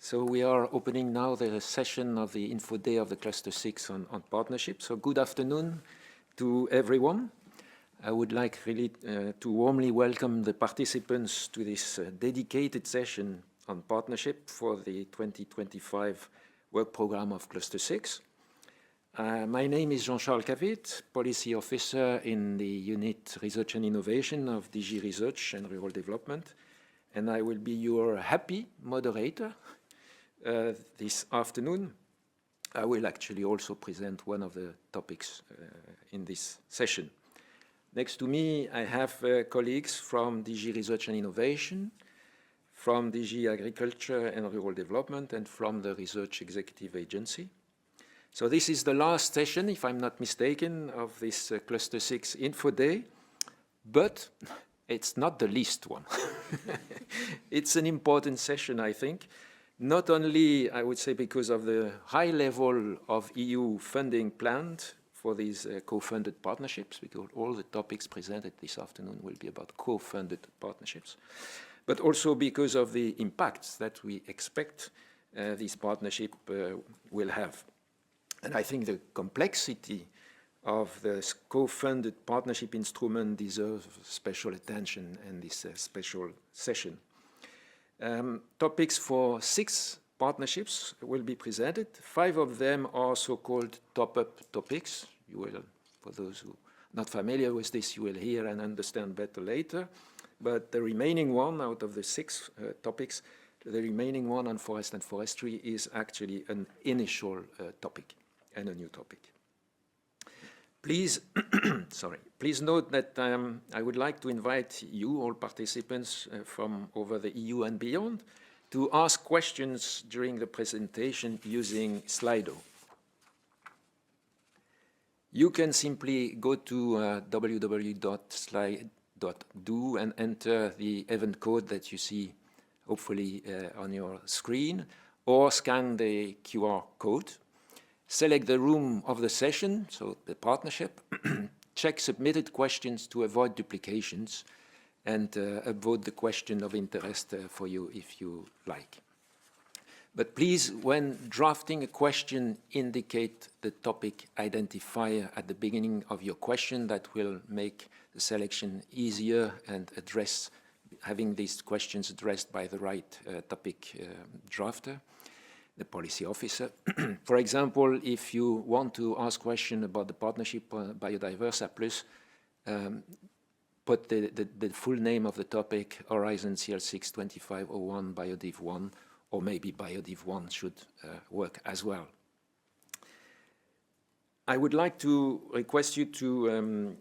So we are opening now the session of the Info Day of the Cluster 6 on partnership. So good afternoon to everyone. I would like really to warmly welcome the participants to this dedicated session on partnership for the 2025 work program of Cluster 6. My name is Jean-Charles Cavit, Policy Officer in the Unit Research and Innovation of DG Research and Rural Development, and I will be your happy moderator this afternoon. I will actually also present one of the topics in this session. Next to me, I have colleagues from DG Research and Innovation, from DG Agriculture and Rural Development, and from the Research Executive Agency. So this is the last session, if I'm not mistaken, of this Cluster 6 Info Day, but it's not the least one. It's an important session, I think, not only, I would say, because of the high level of EU funding planned for these co-funded partnerships, because all the topics presented this afternoon will be about co-funded partnerships, but also because of the impacts that we expect this partnership will have. And I think the complexity of the co-funded partnership instrument deserves special attention in this special session. Topics for 6 partnerships will be presented. 5 of them are so-called top-up topics. You will, for those who are not familiar with this, you will hear and understand better later. But the remaining one out of the 6 topics, the remaining one on forest and forestry is actually an initial topic and a new topic. Please, please note that I would like to invite you, all participants from over the EU and beyond, to ask questions during the presentation using Slido. You can simply go to www.slide.do and enter the event code that you see, hopefully, on your screen, or scan the QR code. Select the room of the session, so the partnership, check submitted questions to avoid duplications, and upvote the question of interest for you if you like. But please, when drafting a question, indicate the topic identifier at the beginning of your question. That will make the selection easier and having these questions addressed by the right topic drafter, the policy officer. For example, if you want to ask a question about the partnership Biodiversa Plus, put the full name of the topic, Horizon CL6 2501 Biodiv 1, or maybe Biodiv 1 should work as well. I would like to request you to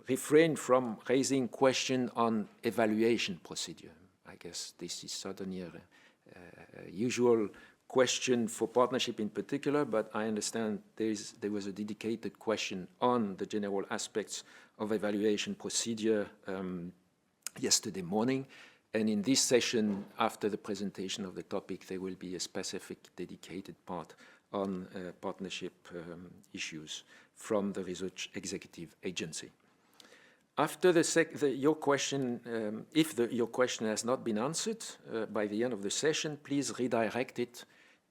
refrain from raising questions on evaluation procedure. I guess this is certainly a usual question for partnership in particular, but I understand there was a dedicated question on the general aspects of evaluation procedure yesterday morning. And in this session, after the presentation of the topic, there will be a specific dedicated part on partnership issues from the Research Executive Agency. After your question, if your question has not been answered by the end of the session, please redirect it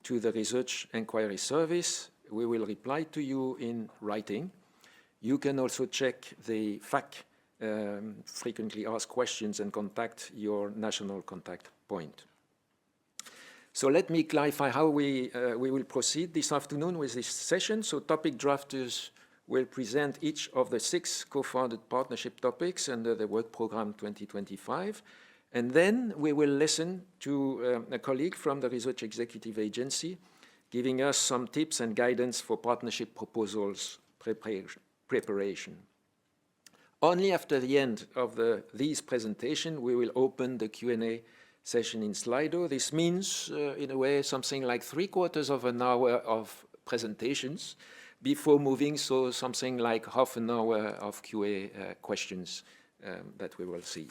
to the Research Inquiry Service. We will reply to you in writing. You can also check the FAQ, frequently asked questions, and contact your national contact point. So let me clarify how we will proceed this afternoon with this session. So topic drafters will present each of the 6 co-founded partnership topics under the work program 2025. And then we will listen to a colleague from the Research Executive Agency giving us some tips and guidance for partnership proposals preparation. Only after the end of these presentations, we will open the Q&A session in Slido. This means, in a way, something like 3/4 of an hour of presentations before moving, so something like half an hour of QA questions that we will see.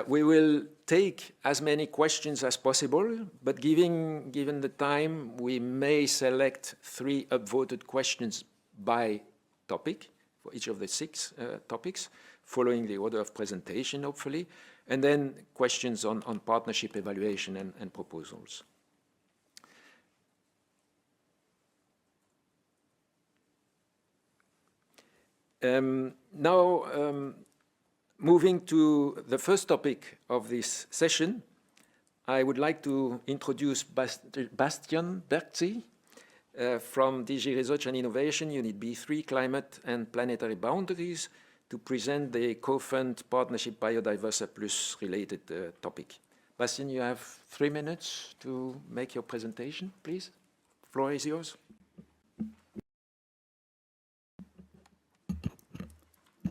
We will take as many questions as possible, but given the time, we may select 3 upvoted questions by topic for each of the 6 topics, following the order of presentation, hopefully. and then questions on partnership evaluation and proposals. Now, moving to the first topic of this session, I would like to introduce Bastian Bergzi from DG Research and Innovation, Unit B3, Climate and Planetary Boundaries, to present the COFUND Partnership Biodiversa Plus related topic. Bastian, you have 3 minutes to make your presentation, please. The floor is yours.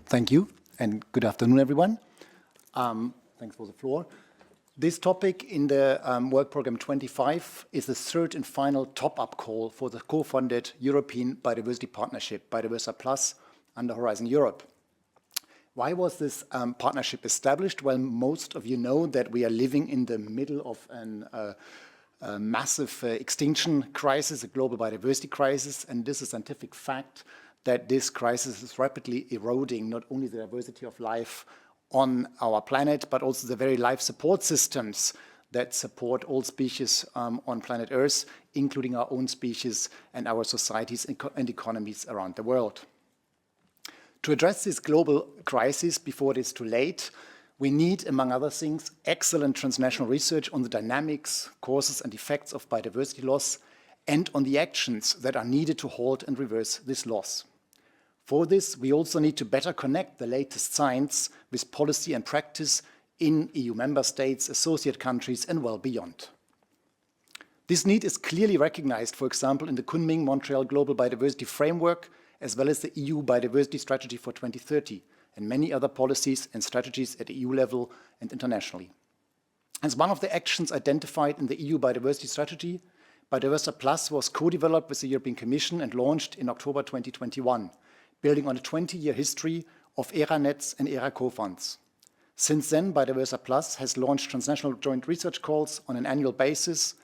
Thank you, and good afternoon, everyone. Thanks for the floor. This topic in the Work Programme 25 is the third and final top-up call for the co-funded European Biodiversity Partnership, Biodiversa Plus, under Horizon Europe. Why was this partnership established? Well, most of you know that we are living in the middle of a massive extinction crisis, a global biodiversity crisis, and this is a scientific fact that this crisis is rapidly eroding not only the diversity of life on our planet, but also the very life support systems that support all species on planet Earth, including our own species and our societies and economies around the world. To address this global crisis before it is too late, we need, among other things, excellent transnational research on the dynamics, causes and effects of biodiversity loss and on the actions that are needed to halt and reverse this loss. For this, we also need to better connect the latest science with policy and practice in EU member states, associate countries, and well beyond. This need is clearly recognized, for example, in the Kunming-Montreal Global Biodiversity Framework, as well as the EU Biodiversity Strategy for 2030, and many other policies and strategies at EU level and internationally. As one of the actions identified in the EU Biodiversity Strategy, Biodiversa Plus was co-developed with the European Commission and launched in October 2021, building on a 20-year history of ERA-nets and ERA-co-funds. Since then, Biodiversa Plus has launched transnational joint research calls on an annual basis,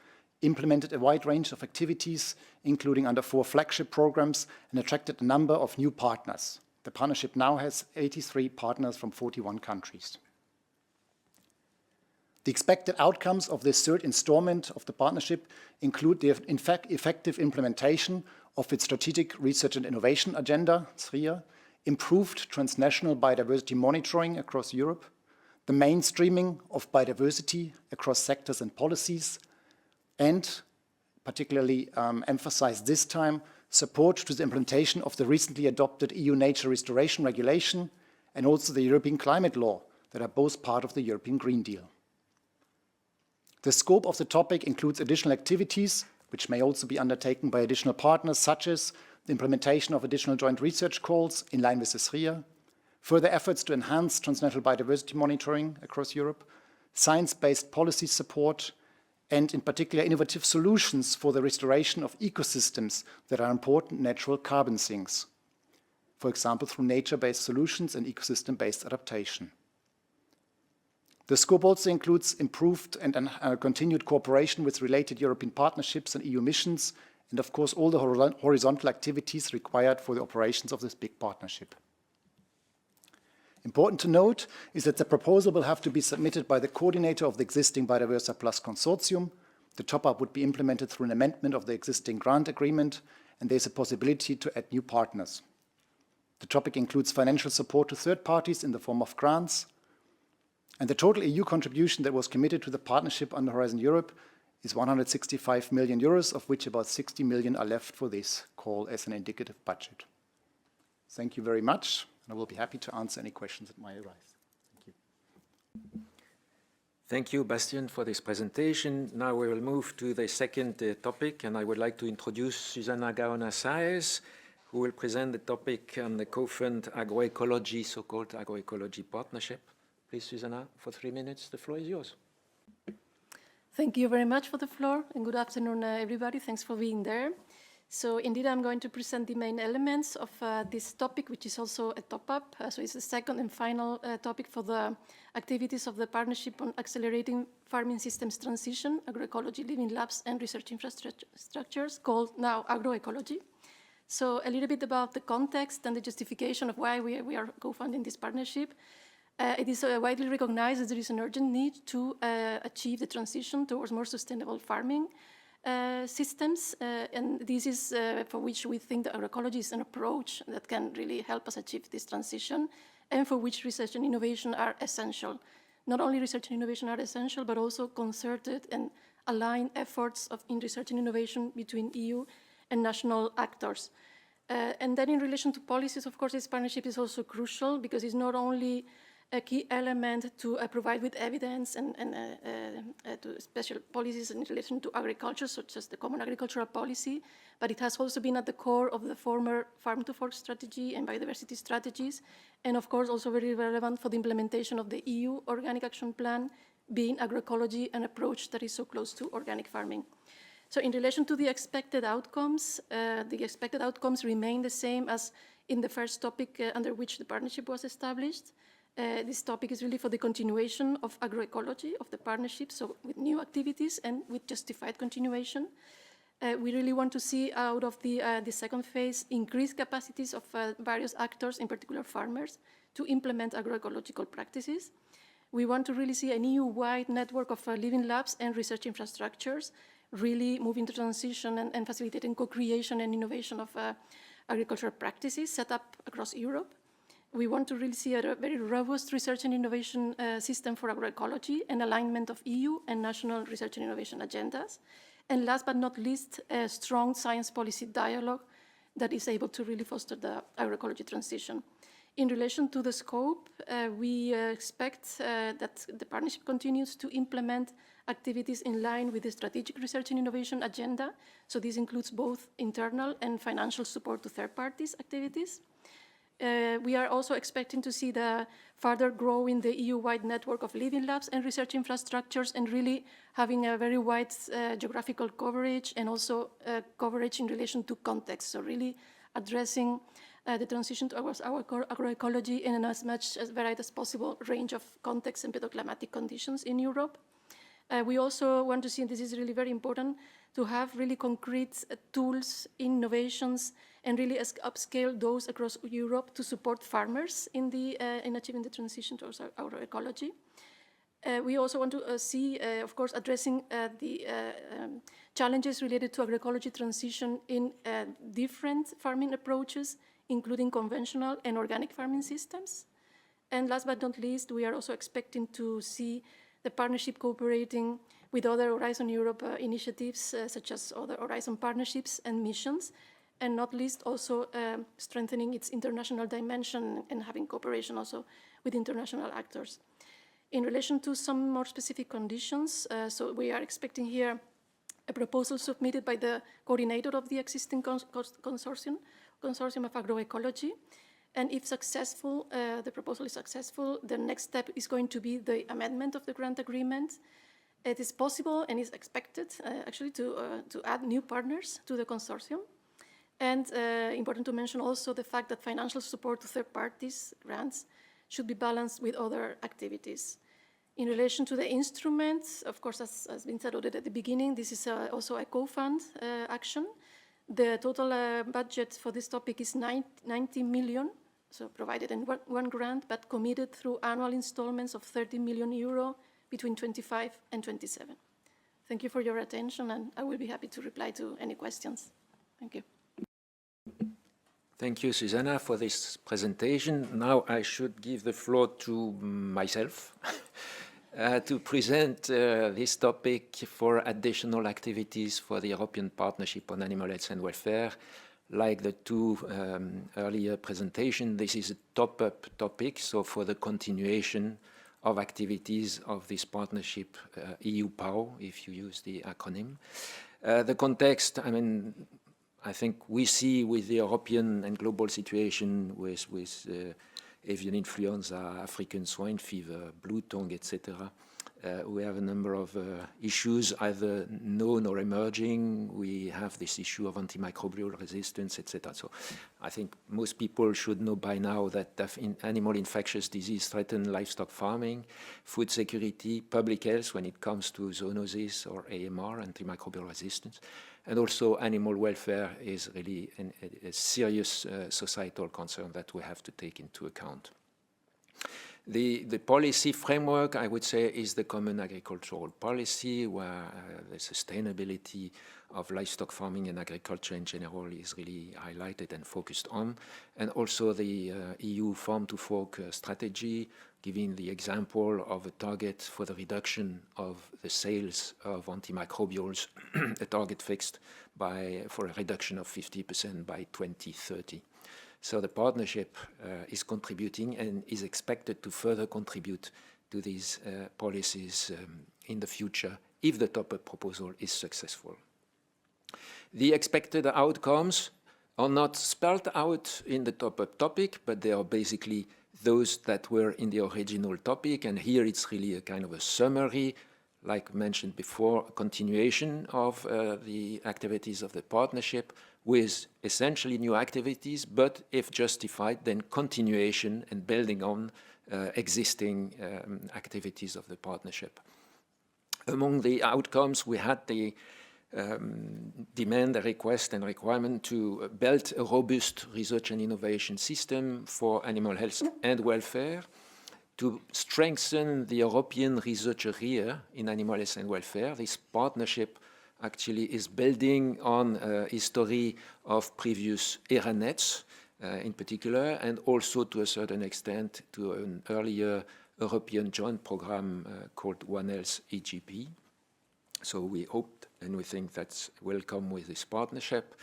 implemented a wide range of activities, including under 4 flagship programs, and attracted a number of new partners. The partnership now has 83 partners from 41 countries. The expected outcomes of this third installment of the partnership include the effective implementation of its Strategic Research and Innovation Agenda, SRIA, improved transnational biodiversity monitoring across Europe, the mainstreaming of biodiversity across sectors and policies, and particularly emphasized this time, support to the implementation of the recently adopted EU Nature Restoration Regulation and also the European Climate Law that are both part of the European Green Deal. The scope of the topic includes additional activities which may also be undertaken by additional partners, such as the implementation of additional joint research calls in line with the SRIA, further efforts to enhance transnational biodiversity monitoring across Europe, science-based policy support, and in particular innovative solutions for the restoration of ecosystems that are important natural carbon sinks, for example, through nature-based solutions and ecosystem-based adaptation. The scope also includes improved and continued cooperation with related European partnerships and EU missions, and of course all the horizontal activities required for the operations of this big partnership. Important to note is that the proposal will have to be submitted by the coordinator of the existing Biodiversa Plus consortium. The top-up would be implemented through an amendment of the existing grant agreement, and there's a possibility to add new partners. The topic includes financial support to third parties in the form of grants, and the total EU contribution that was committed to the partnership under Horizon Europe is 165 million euros, of which about 60 million are left for this call as an indicative budget. Thank you very much, and I will be happy to answer any questions that might arise. Thank you. Thank you, Bastian, for this presentation. Now we will move to the second topic, and I would like to introduce Susana Gaona-Saez, who will present the topic on the COFUND agroecology, so-called agroecology partnership. Please, Susana, for 3 minutes, the floor is yours. Thank you very much for the floor, and good afternoon, everybody. Thanks for being there. So indeed, I'm going to present the main elements of this topic, which is also a top-up. So it's the second and final topic for the activities of the Partnership on Accelerating Farming Systems Transition, Agroecology, Living Labs, and Research Infrastructures, called now Agroecology. So a little bit about the context and the justification of why we are co-funding this partnership. It is widely recognized that there is an urgent need to achieve the transition towards more sustainable farming systems, and this is for which we think that agroecology is an approach that can really help us achieve this transition, and for which research and innovation are essential. Not only research and innovation are essential, but also concerted and aligned efforts in research and innovation between EU and national actors. And then in relation to policies, of course, this partnership is also crucial because it's not only a key element to provide with evidence and to special policies in relation to agriculture, such as the Common Agricultural Policy, but it has also been at the core of the former Farm-to-Fork strategy and biodiversity strategies, and of course also very relevant for the implementation of the EU Organic Action Plan, being agroecology an approach that is so close to organic farming. So in relation to the expected outcomes remain the same as in the first topic under which the partnership was established. This topic is really for the continuation of agroecology of the partnership, so with new activities and with justified continuation. We really want to see out of the second phase increased capacities of various actors, in particular farmers, to implement agroecological practices. We want to really see an EU-wide network of living labs and research infrastructures, really moving to transition and facilitating co-creation and innovation of agricultural practices set up across Europe. We want to really see a very robust research and innovation system for agroecology and alignment of EU and national research and innovation agendas. And last but not least, a strong science policy dialogue that is able to really foster the agroecology transition. In relation to the scope, we expect that the partnership continues to implement activities in line with the strategic research and innovation agenda. So this includes both internal and financial support to third parties activities. We are also expecting to see the further grow in the EU-wide network of living labs and research infrastructures, and really having a very wide geographical coverage and also coverage in relation to context. So really addressing the transition towards our agroecology in as much as varied as possible range of contexts and pedoclimatic conditions in Europe. We also want to see, and this is really very important, to have really concrete tools, innovations, and really upscale those across Europe to support farmers in achieving the transition towards agroecology. We also want to see, of course, addressing the challenges related to agroecology transition in different farming approaches, including conventional and organic farming systems. And last but not least, we are also expecting to see the partnership cooperating with other Horizon Europe initiatives, such as other Horizon partnerships and missions, and not least also strengthening its international dimension and having cooperation also with international actors. In relation to some more specific conditions, so we are expecting here a proposal submitted by the coordinator of the existing consortium of agroecology. And if successful, the proposal is successful, the next step is going to be the amendment of the grant agreement. It is possible and is expected actually to add new partners to the consortium. And important to mention also the fact that financial support to third parties, grants, should be balanced with other activities. In relation to the instruments, of course, as been said already at the beginning, this is also a co-fund action. The total budget for this topic is 90 million, so provided in one grant, but committed through annual installments of 30 million euro between 25 and 27. Thank you for your attention, and I will be happy to reply to any questions. Thank you. Thank you, Susanna, for this presentation. Now I should give the floor to myself to present this topic for additional activities for the European Partnership on Animal Health and Welfare. Like the two earlier presentations, this is a top-up topic, so for the continuation of activities of this partnership, EU POW, if you use the acronym. The context, I think we see with the European and global situation with avian influenza, African swine fever, blue tongue, etc. We have a number of issues, either known or emerging. We have this issue of antimicrobial resistance, etc. So I think most people should know by now that animal infectious disease threaten livestock farming, food security, public health when it comes to zoonosis or AMR, antimicrobial resistance. And also animal welfare is really a serious societal concern that we have to take into account. The policy framework, I would say, is the common agricultural policy, where the sustainability of livestock farming and agriculture in general is really highlighted and focused on, and also the EU Farm to Fork strategy, giving the example of a target for the reduction of the sales of antimicrobials, a target fixed for a reduction of 50% by 2030. So the partnership is contributing and is expected to further contribute to these policies in the future if the top-up proposal is successful. The expected outcomes are not spelled out in the top-up topic, but they are basically those that were in the original topic, and here it's really a kind of a summary, like mentioned before, continuation of the activities of the partnership with essentially new activities, but if justified, then continuation and building on existing activities of the partnership. Among the outcomes, we had the demand, a request and requirement to build a robust research and innovation system for animal health and welfare, to strengthen the European research area in animal health and welfare. This partnership actually is building on a history of previous ERANETs in particular, and also to a certain extent to an earlier European joint program called One Health EGP. So we hope and we think that's welcome with this partnership.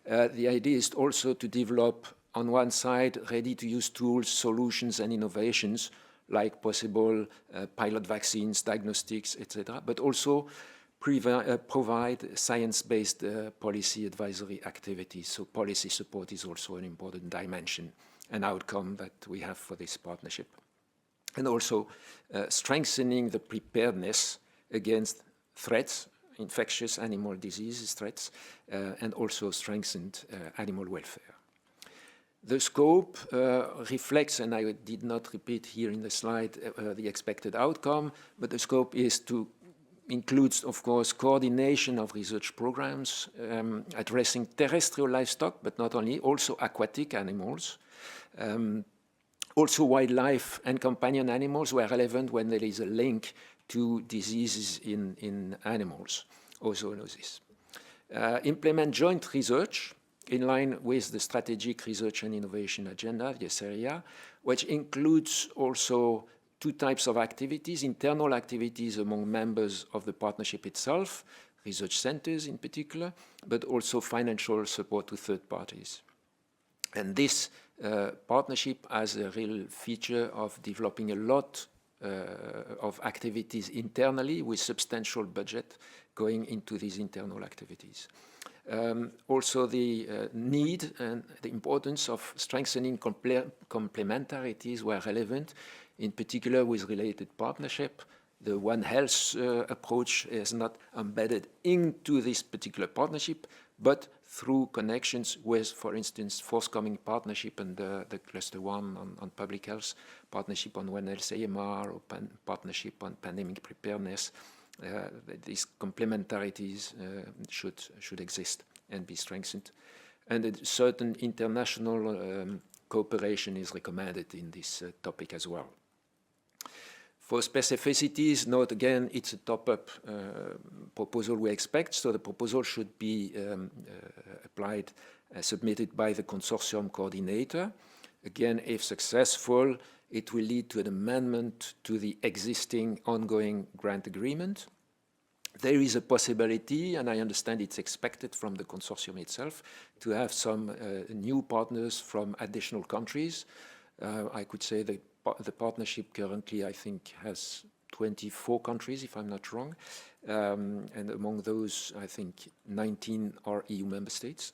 The idea is also to develop, on one side, ready-to-use tools, solutions, and innovations like possible pilot vaccines, diagnostics, etc., but also provide science-based policy advisory activities. So policy support is also an important dimension and outcome that we have for this partnership. And also strengthening the preparedness against threats, infectious animal diseases threats, and also strengthened animal welfare. The scope reflects, and I did not repeat here in the slide, the expected outcome, but the scope is to includes, of course, coordination of research programs addressing terrestrial livestock, but not only, also aquatic animals, also wildlife and companion animals where relevant when there is a link to diseases in animals, or zoonosis. Implement joint research in line with the strategic research and innovation agenda, this area, which includes also two types of activities: internal activities among members of the partnership itself, research centers in particular, but also financial support to third parties. And this partnership has a real feature of developing a lot of activities internally with substantial budget going into these internal activities. Also the need and the importance of strengthening complementarities where relevant, in particular with related partnership. The One Health approach is not embedded into this particular partnership, but through connections with, for instance, forthcoming partnership and the Cluster 1 on public health, partnership on One Health AMR, or partnership on pandemic preparedness. These complementarities should exist and be strengthened. And a certain international cooperation is recommended in this topic as well. For specificities, note again, it's a top-up proposal we expect, so the proposal should be applied, submitted by the consortium coordinator. Again, if successful, it will lead to an amendment to the existing ongoing grant agreement. There is a possibility, and I understand it's expected from the consortium itself, to have some new partners from additional countries. I could say the partnership currently, I think, has 24 countries, if I'm not wrong. And among those, I think 19 are EU member states.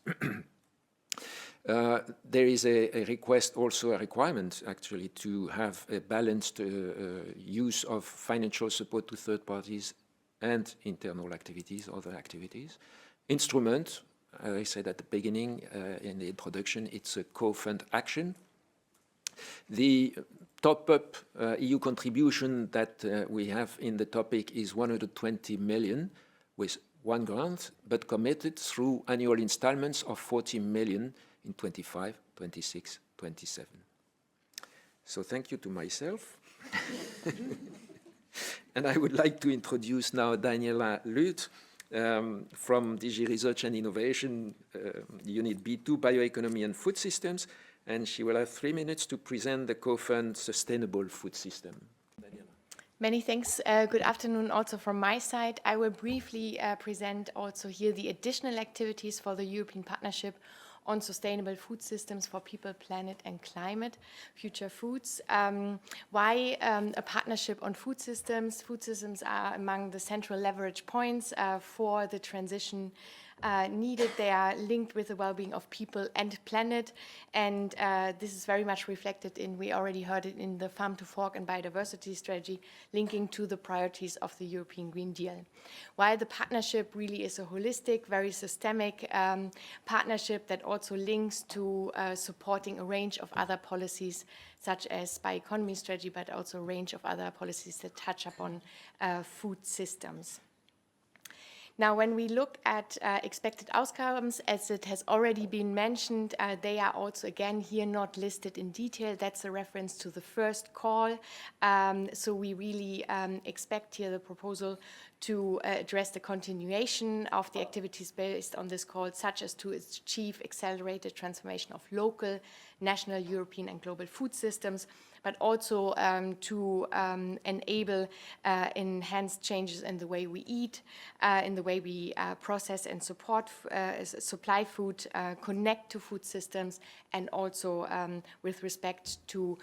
There is a request, also a requirement, actually, to have a balanced use of financial support to third parties and internal activities, other activities. Instrument, as I said at the beginning, in the introduction, it's a COFUND action. The top-up EU contribution that we have in the topic is 120 million with one grant, but committed through annual installments of 40 million in 25, 26, 27. So thank you to myself. And I would like to introduce now Daniela Lüth from DG Research and Innovation, Unit B2, Bioeconomy and Food Systems, and she will have 3 minutes to present the COFUND Sustainable Food System. Daniela. Many thanks. Good afternoon also from my side. I will briefly present also here the additional activities for the European Partnership on Sustainable Food Systems for People, Planet and Climate, Future Foods. Why a partnership on food systems? Food systems are among the central leverage points for the transition needed. They are linked with the well-being of people and planet, and this is very much reflected in, we already heard it in the Farm to Fork and Biodiversity Strategy, linking to the priorities of the European Green Deal. While the partnership really is a holistic, very systemic partnership that also links to supporting a range of other policies such as bioeconomy strategy, but also a range of other policies that touch upon food systems. Now, when we look at expected outcomes, as it has already been mentioned, they are also, again, here not listed in detail. That's a reference to the first call. So we really expect here the proposal to address the continuation of the activities based on this call, such as to achieve accelerated transformation of local, national, European and global food systems, but also to enable enhanced changes in the way we eat, in the way we process and supply food, connect to food systems, and also with respect to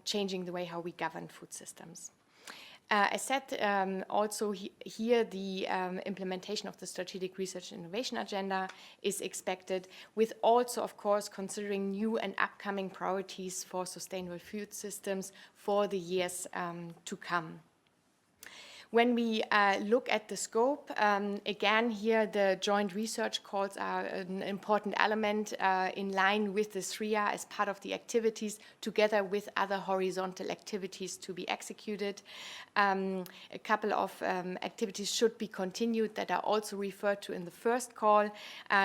changing the way how we govern food systems. As said, also here the implementation of the Strategic Research and Innovation Agenda is expected, with also, of course, considering new and upcoming priorities for sustainable food systems for the years to come. When we look at the scope, again, here the joint research calls are an important element in line with the SRIA as part of the activities, together with other horizontal activities to be executed. A couple of activities should be continued that are also referred to in the first call,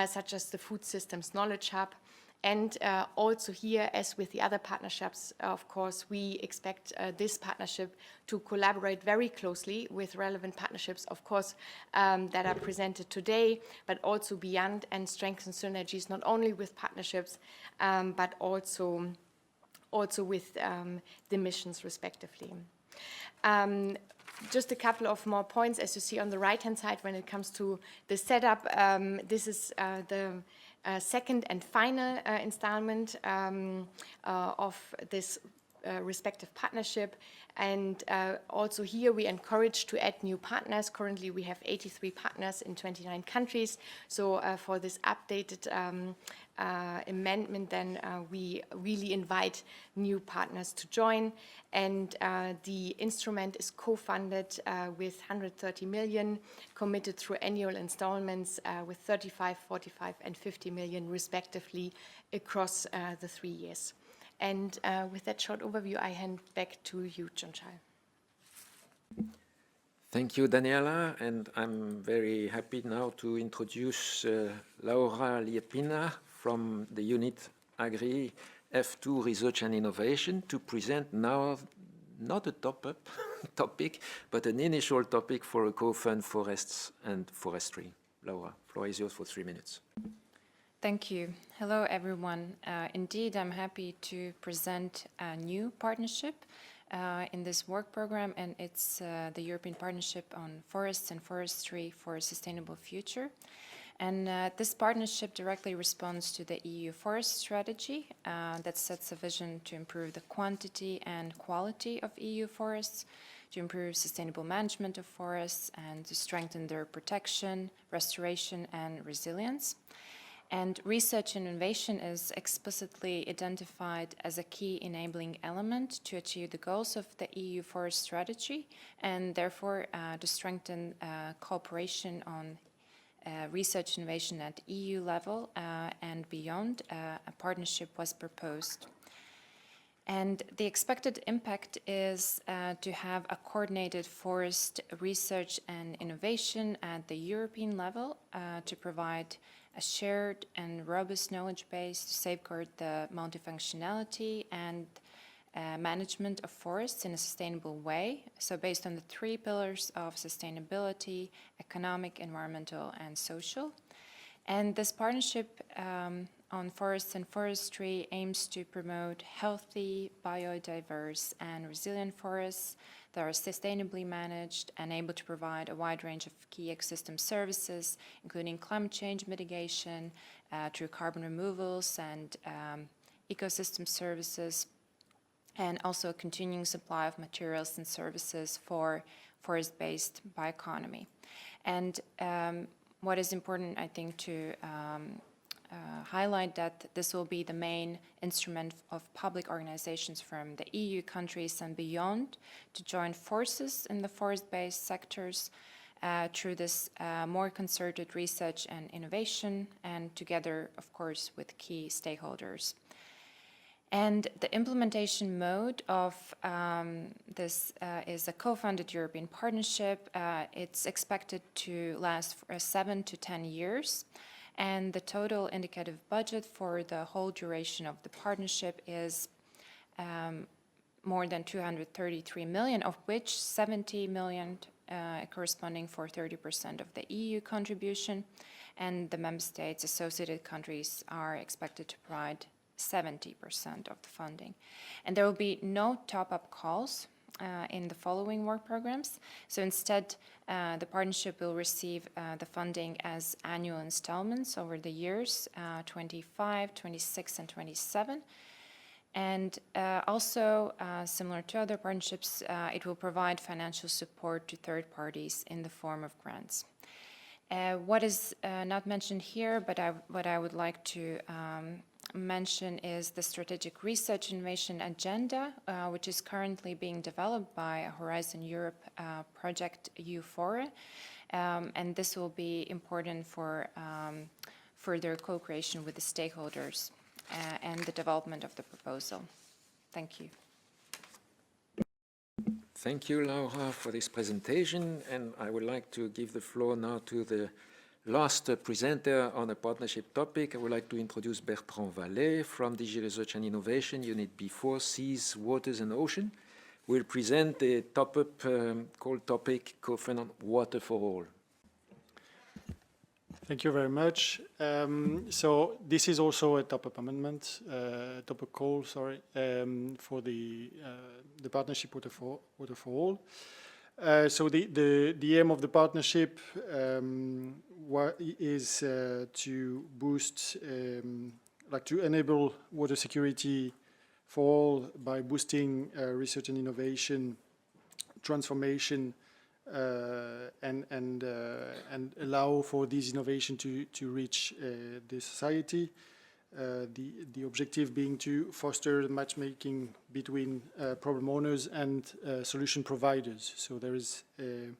such as the Food Systems Knowledge Hub. And also here, as with the other partnerships, of course, we expect this partnership to collaborate very closely with relevant partnerships, of course, that are presented today, but also beyond, and strengthen synergies not only with partnerships, but also with the missions respectively. Just a couple of more points, as you see on the right-hand side when it comes to the setup. This is the second and final installment of this respective partnership. And also here we encourage to add new partners. Currently we have 83 partners in 29 countries. So for this updated amendment, then we really invite new partners to join. And the instrument is co-funded with 130 million, committed through annual installments with 35, 45 and 50 million respectively across the 3 years. And with that short overview, I hand back to you, John-Charles. Thank you, Daniela, and I'm very happy now to introduce Laura Liepina from the unit Agri F2 Research and Innovation to present now not a top-up topic, but an initial topic for a COFUND Forests and Forestry. Laura, floor is yours for 3 minutes. Thank you. Hello, everyone. Indeed, I'm happy to present a new partnership in this work program, and it's the European Partnership on Forests and Forestry for a Sustainable Future. And this partnership directly responds to the EU Forest Strategy that sets a vision to improve the quantity and quality of EU forests, to improve sustainable management of forests, and to strengthen their protection, restoration, and resilience. And research and innovation is explicitly identified as a key enabling element to achieve the goals of the EU Forest Strategy, and therefore to strengthen cooperation on research innovation at EU level and beyond. A partnership was proposed. And the expected impact is to have a coordinated forest research and innovation at the European level to provide a shared and robust knowledge base to safeguard the multifunctionality and management of forests in a sustainable way, so based on the 3 pillars of sustainability, economic, environmental, and social. And this partnership on forests and forestry aims to promote healthy, biodiverse, and resilient forests that are sustainably managed and able to provide a wide range of key ecosystem services, including climate change mitigation through carbon removals and ecosystem services, and also a continuing supply of materials and services for forest-based bioeconomy. And what is important, I think, to highlight that this will be the main instrument of public organizations from the EU countries and beyond to join forces in the forest-based sectors through this more concerted research and innovation, and together, of course, with key stakeholders. And the implementation mode of this is a co-funded European partnership. It's expected to last for 7 to 10 years. And the total indicative budget for the whole duration of the partnership is more than 233 million, of which 70 million corresponding for 30% of the EU contribution. And the member states, associated countries, are expected to provide 70% of the funding. And there will be no top-up calls in the following work programs. So instead, the partnership will receive the funding as annual installments over the years 25, 26, and 27. And also, similar to other partnerships, it will provide financial support to third parties in the form of grants. What is not mentioned here, but what I would like to mention is the strategic research innovation agenda, which is currently being developed by Horizon Europe project EU4, and this will be important for further co-creation with the stakeholders and the development of the proposal. Thank you. Thank you, Laura, for this presentation, and I would like to give the floor now to the last presenter on a partnership topic. I would like to introduce Bertrand Vallet from DG Research and Innovation, Unit B4, Seas, Waters and Ocean. We'll present a top-up called topic COFUND Water for All. Thank you very much. So this is also a top-up amendment, top-up call, sorry, for the partnership Water for All. So the aim of the partnership is to boost, to enable water security for all by boosting research and innovation, transformation, and allow for this innovation to reach the society. The objective being to foster matchmaking between problem owners and solution providers. So there is a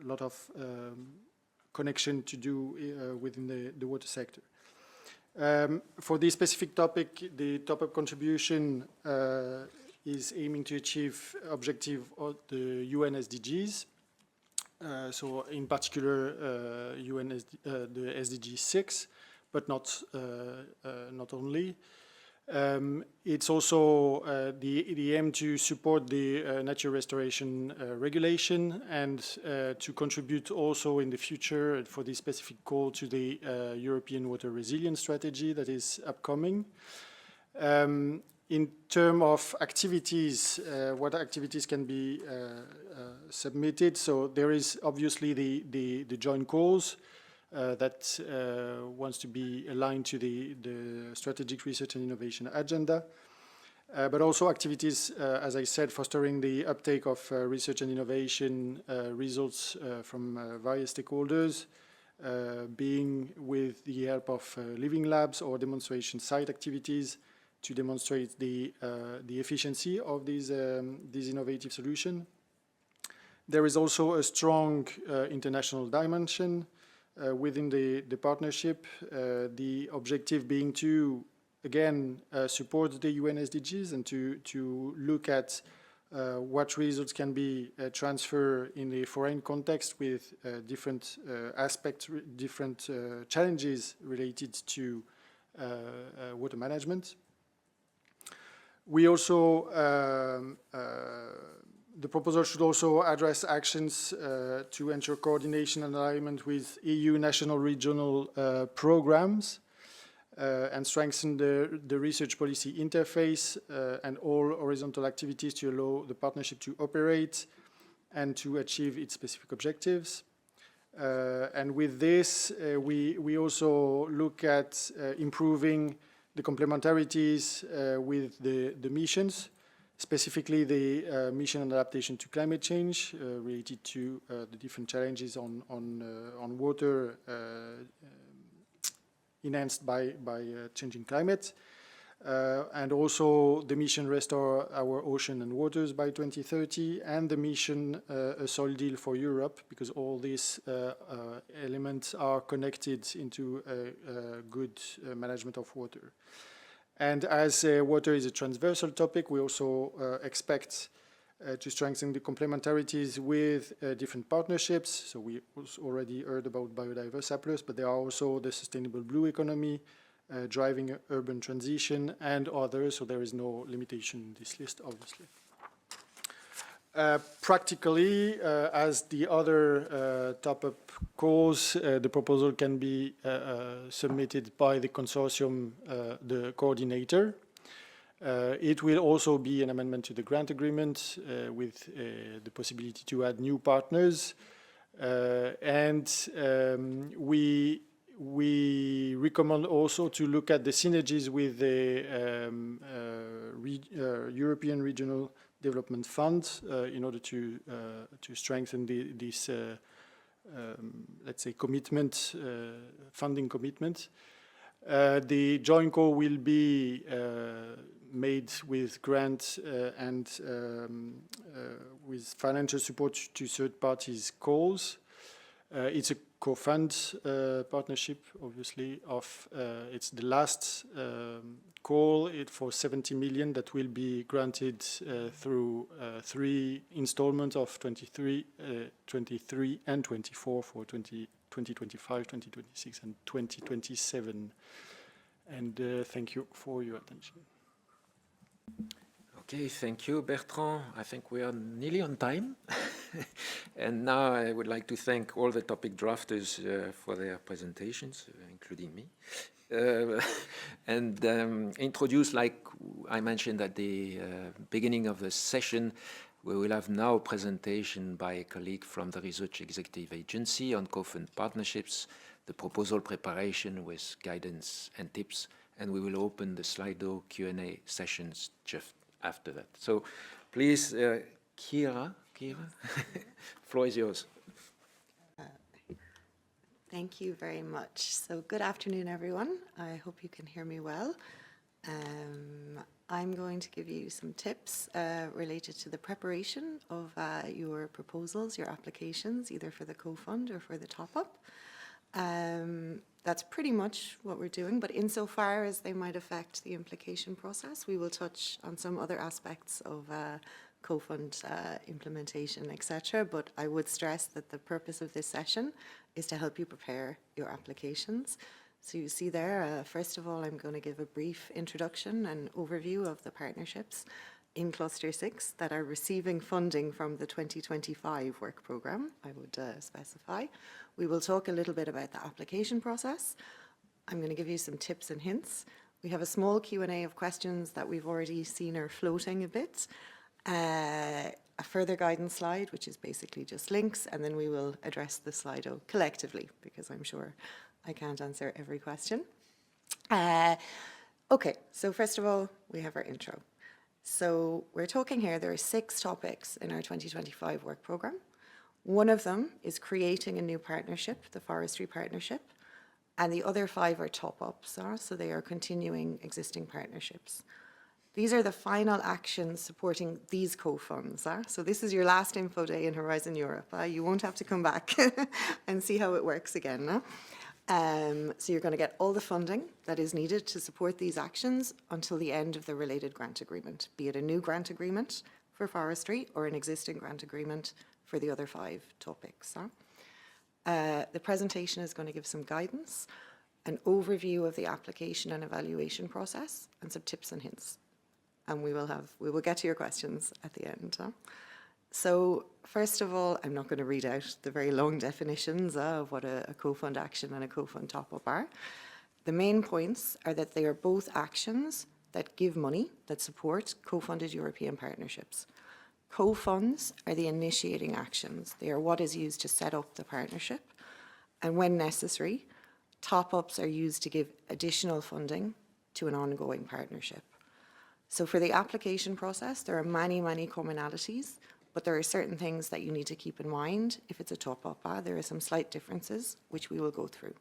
lot of connection to do within the water sector. For this specific topic, the top-up contribution is aiming to achieve objective of the UN SDGs. So in particular, the SDG 6, but not only. It's also the aim to support the nature restoration regulation and to contribute also in the future for this specific call to the European Water Resilience Strategy that is upcoming. In terms of activities, what activities can be submitted? So there is obviously the joint calls that wants to be aligned to the strategic research and innovation agenda, but also activities, as I said, fostering the uptake of research and innovation results from various stakeholders, being with the help of living labs or demonstration site activities to demonstrate the efficiency of these innovative solutions. There is also a strong international dimension within the partnership, the objective being to, again, support the UN SDGs and to look at what results can be transferred in the foreign context with different aspects, different challenges related to water management. We also, the proposal should also address actions to ensure coordination and alignment with EU national regional programs and strengthen the research policy interface and all horizontal activities to allow the partnership to operate and to achieve its specific objectives. And with this, we also look at improving the complementarities with the missions, specifically the mission on adaptation to climate change related to the different challenges on water enhanced by changing climate. And also the mission Restore Our Ocean and Waters by 2030, and the mission A Soil Deal for Europe, because all these elements are connected into a good management of water. And as water is a transversal topic, we also expect to strengthen the complementarities with different partnerships. So we already heard about Biodiversa Plus, but there are also the Sustainable Blue Economy, driving urban transition, and others, so there is no limitation in this list, obviously. Practically, as the other top-up calls, the proposal can be submitted by the consortium, the coordinator. It will also be an amendment to the grant agreement with the possibility to add new partners. We recommend also to look at the synergies with the European Regional Development Fund in order to strengthen this, let's say, commitment, funding commitment. The joint call will be made with grant and with financial support to third parties' calls. It's a COFUND partnership, obviously, it's the last call for 70 million that will be granted through 3 installments of 23 and 24 for 2025, 2026, and 2027. And thank you for your attention. Okay, thank you, Bertrand. I think we are nearly on time. And now I would like to thank all the topic drafters for their presentations, including me. And introduce, like I mentioned at the beginning of the session, we will have now a presentation by a colleague from the Research Executive Agency on COFUND Partnerships, the proposal preparation with guidance and tips, and we will open the Slido Q&A sessions just after that. So please, Kira, floor is yours. Thank you very much. So good afternoon, everyone. I hope you can hear me well. I'm going to give you some tips related to the preparation of your proposals, your applications, either for the co-fund or for the top-up. That's pretty much what we're doing, but insofar as they might affect the implication process, we will touch on some other aspects of co-fund implementation, etc. But I would stress that the purpose of this session is to help you prepare your applications. So you see there, first of all, I'm going to give a brief introduction and overview of the partnerships in Cluster 6 that are receiving funding from the 2025 work programme, I would specify. We will talk a little bit about the application process. I'm going to give you some tips and hints. We have a small Q&A of questions that we've already seen are floating a bit. A further guidance slide, which is basically just links, and then we will address the Slido collectively, because I'm sure I can't answer every question. Okay, so first of all, we have our intro. So we're talking here, there are 6 topics in our 2025 work programme. One of them is creating a new partnership, the Forestry Partnership, and the other 5 are top-ups, so they are continuing existing partnerships. These are the final actions supporting these co-funds. So this is your last info day in Horizon Europe. You won't have to come back and see how it works again. So you're going to get all the funding that is needed to support these actions until the end of the related grant agreement, be it a new grant agreement for forestry or an existing grant agreement for the other 5 topics. The presentation is going to give some guidance, an overview of the application and evaluation process, and some tips and hints. and we will get to your questions at the end. So first of all, I'm not going to read out the very long definitions of what a co-fund action and a co-fund top-up are. The main points are that they are both actions that give money, that support co-funded European partnerships. Co-funds are the initiating actions. They are what is used to set up the partnership. And when necessary, top-ups are used to give additional funding to an ongoing partnership. So for the application process, there are many, many commonalities, but there are certain things that you need to keep in mind if it's a top-up. There are some slight differences, which we will go through.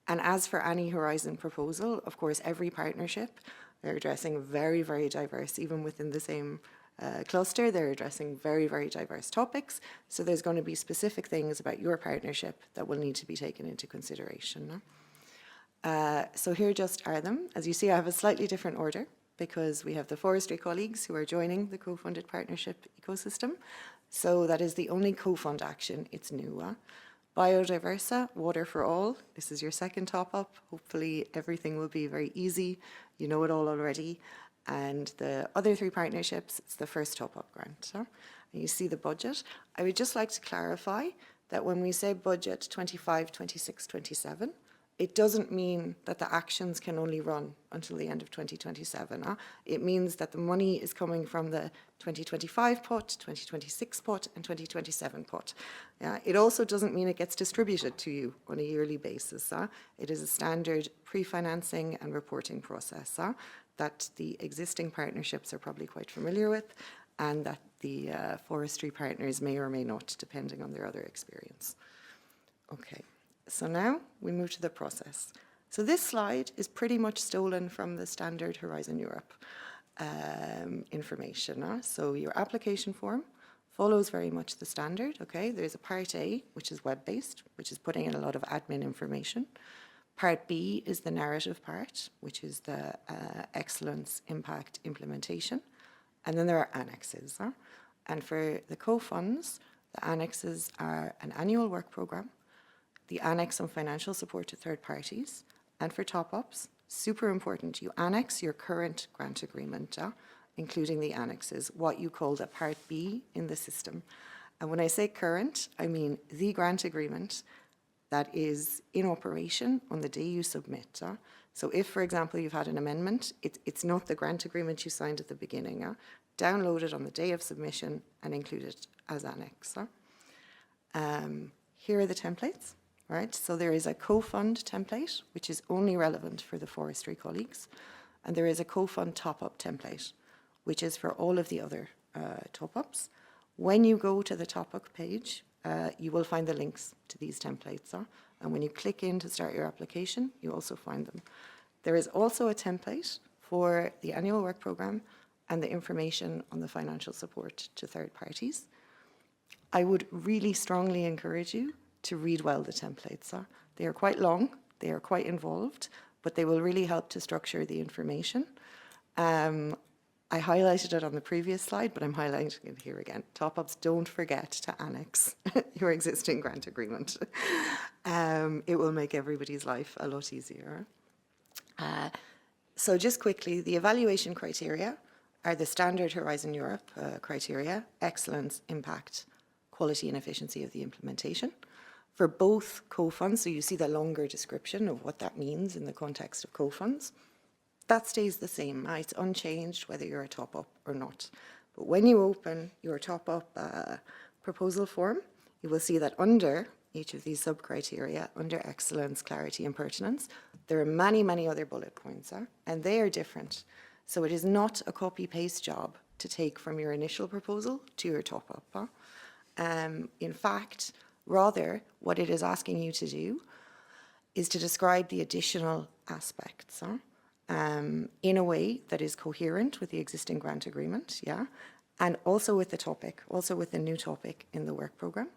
And as for any Horizon proposal, of course, every partnership, they're addressing very, very diverse, even within the same cluster, they're addressing very, very diverse topics. So there's going to be specific things about your partnership that will need to be taken into consideration. So here just are them. As you see, I have a slightly different order because we have the forestry colleagues who are joining the co-funded partnership ecosystem. So that is the only co-fund action. It's new. Biodiversa, water for all. This is your second top-up. Hopefully everything will be very easy. You know it all already. And the other three partnerships, it's the first top-up grant. And you see the budget. I would just like to clarify that when we say budget 25, 26, 27, it doesn't mean that the actions can only run until the end of 2027. It means that the money is coming from the 2025 pot, 2026 pot, and 2027 pot. It also doesn't mean it gets distributed to you on a yearly basis. It is a standard pre-financing and reporting process that the existing partnerships are probably quite familiar with, and that the forestry partners may or may not, depending on their other experience. Okay. So now we move to the process. So this slide is pretty much stolen from the standard Horizon Europe information. So your application form follows very much the standard. Okay, there's a part A, which is web-based, which is putting in a lot of admin information. Part B is the narrative part, which is the excellence, impact, implementation. And then there are annexes. And for the co-funds, the annexes are an annual work program, the annex on financial support to third parties, and for top-ups, super important, you annex your current grant agreement, including the annexes, what you call the Part B in the system. And when I say current, I mean the grant agreement that is in operation on the day you submit. So if, for example, you've had an amendment, it's not the grant agreement you signed at the beginning. Download it on the day of submission and include it as annex. Here are the templates. Right, so there is a co-fund template, which is only relevant for the forestry colleagues, and there is a co-fund top-up template, which is for all of the other top-ups. When you go to the top-up page, you will find the links to these templates, and when you click in to start your application, you also find them. There is also a template for the annual work programme and the information on the financial support to third parties. I would really strongly encourage you to read well the templates. They are quite long, they are quite involved, but they will really help to structure the information. I highlighted it on the previous slide, but I'm highlighting it here again. Top-ups, don't forget to annex your existing grant agreement. It will make everybody's life a lot easier. So just quickly, the evaluation criteria are the standard Horizon Europe criteria: excellence, impact, quality and efficiency of the implementation. For both co-funds, so you see the longer description of what that means in the context of co-funds, that stays the same. It's unchanged whether you're a top-up or not. But when you open your top-up proposal form, you will see that under each of these sub-criteria, under excellence, clarity and pertinence, there are many, many other bullet points, and they are different. So it is not a copy-paste job to take from your initial proposal to your top-up. In fact, rather, what it is asking you to do is to describe the additional aspects in a way that is coherent with the existing grant agreement, and also with the topic, also with the new topic in the work programme.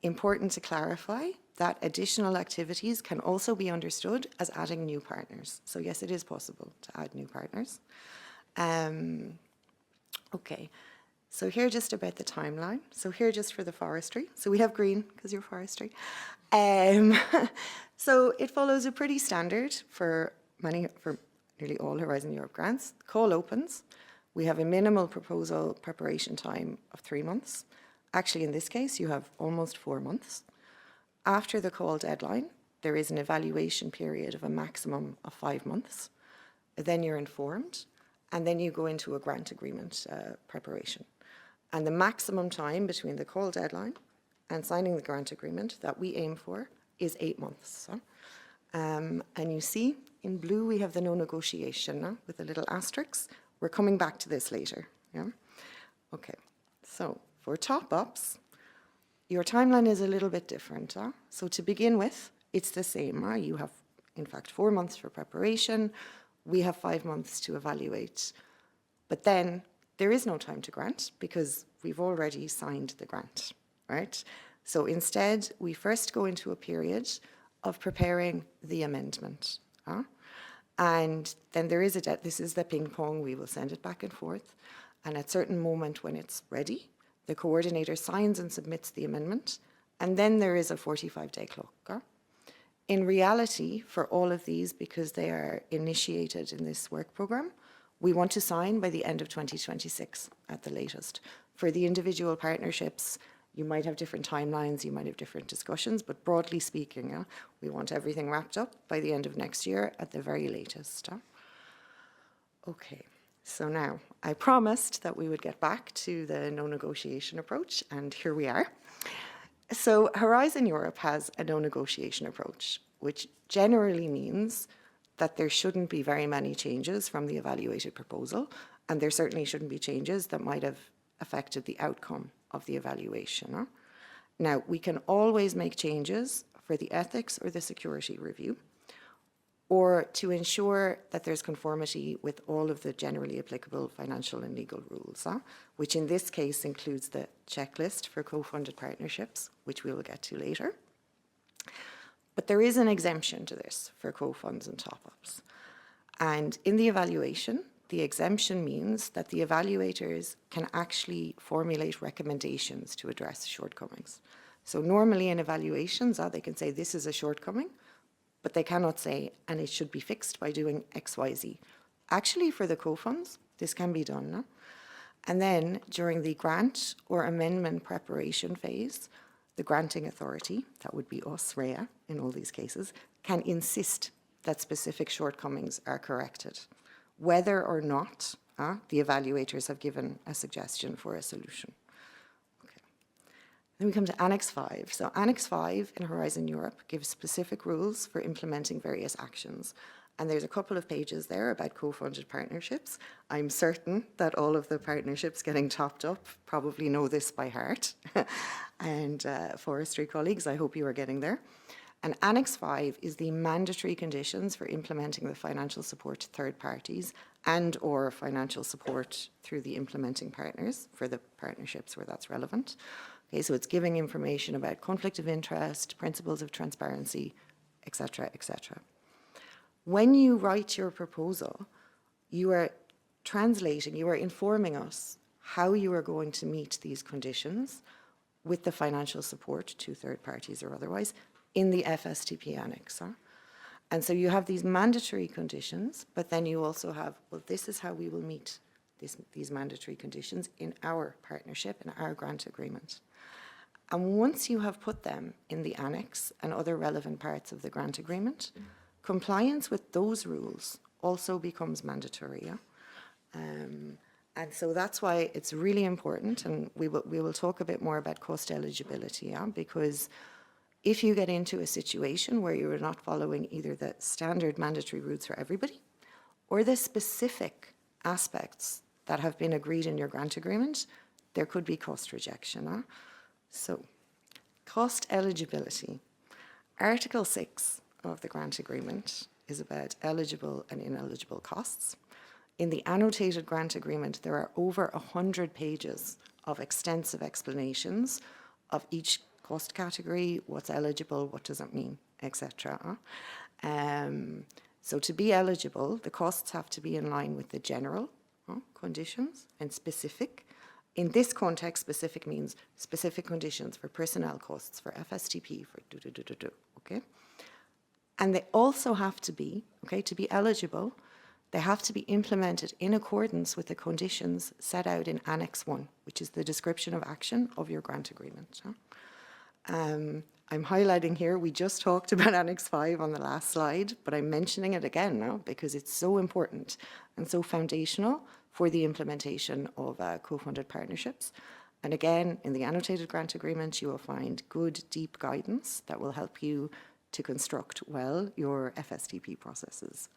Important to clarify that additional activities can also be understood as adding new partners. So yes, it is possible to add new partners. Okay. So here just about the timeline. So here just for the forestry. So we have green because you're forestry. So it follows a pretty standard for nearly all Horizon Europe grants. The call opens. We have a minimal proposal preparation time of 3 months. Actually, in this case, you have almost 4 months. After the call deadline, there is an evaluation period of a maximum of 5 months. Then you're informed, and then you go into a grant agreement preparation. And the maximum time between the call deadline and signing the grant agreement that we aim for is 8 months. And you see, in blue, we have the no negotiation with a little asterisk. We're coming back to this later. Yeah? Okay, so for top-ups, your timeline is a little bit different. So to begin with, it's the same. You have, in fact, 4 months for preparation. We have 5 months to evaluate. But then there is no time to grant because we've already signed the grant, right? So instead, we first go into a period of preparing the amendment. And then there is this is the ping pong, we will send it back and forth. And at a certain moment when it's ready, the coordinator signs and submits the amendment, and then there is a 45-day clock. In reality, for all of these, because they are initiated in this work programme, we want to sign by the end of 2026 at the latest. For the individual partnerships, you might have different timelines, you might have different discussions, but broadly speaking, we want everything wrapped up by the end of next year at the very latest. Okay, so now I promised that we would get back to the no negotiation approach, and here we are. So Horizon Europe has a no negotiation approach, which generally means that there shouldn't be very many changes from the evaluated proposal, and there certainly shouldn't be changes that might have affected the outcome of the evaluation. Now, we can always make changes for the ethics or the security review, or to ensure that there's conformity with all of the generally applicable financial and legal rules, which in this case includes the checklist for co-funded partnerships, which we will get to later. But there is an exemption to this for co-funds and top-ups. And in the evaluation, the exemption means that the evaluators can actually formulate recommendations to address shortcomings. So normally in evaluations, they can say this is a shortcoming, but they cannot say, and it should be fixed by doing X, Y, Z. Actually, for the co-funds, this can be done. No? And then during the grant or amendment preparation phase, the granting authority, that would be us, REA, in all these cases, can insist that specific shortcomings are corrected, whether or not the evaluators have given a suggestion for a solution. Okay. Then we come to Annex 5. So Annex 5 in Horizon Europe gives specific rules for implementing various actions. And there's a couple of pages there about co-funded partnerships. I'm certain that all of the partnerships getting topped up probably know this by heart. And forestry colleagues, I hope you are getting there. And Annex 5 is the mandatory conditions for implementing the financial support to third parties and or financial support through the implementing partners for the partnerships where that's relevant. Okay, so it's giving information about conflict of interest, principles of transparency, etc., etc. When you write your proposal, you are translating, you are informing us how you are going to meet these conditions with the financial support to third parties or otherwise in the FSTP annex. And so you have these mandatory conditions, but then you also have, well, this is how we will meet these mandatory conditions in our partnership, in our grant agreement. And once you have put them in the annex and other relevant parts of the grant agreement, compliance with those rules also becomes mandatory. And so that's why it's really important, and we will talk a bit more about cost eligibility, because if you get into a situation where you are not following either the standard mandatory routes for everybody or the specific aspects that have been agreed in your grant agreement, there could be cost rejection. So, cost eligibility. Article 6 of the grant agreement is about eligible and ineligible costs. In the annotated grant agreement, there are over 100 pages of extensive explanations of each cost category, what's eligible, what does it mean, etc. So to be eligible, the costs have to be in line with the general conditions and specific. In this context, specific means specific conditions for personnel costs, for FSTP, for okay? And they also have to be, okay, to be eligible, they have to be implemented in accordance with the conditions set out in Annex 1, which is the description of action of your grant agreement. I'm highlighting here, we just talked about Annex 5 on the last slide, but I'm mentioning it again now because it's so important and so foundational for the implementation of co-funded partnerships. And again, in the annotated grant agreement, you will find good, deep guidance that will help you to construct well your FSTP processes.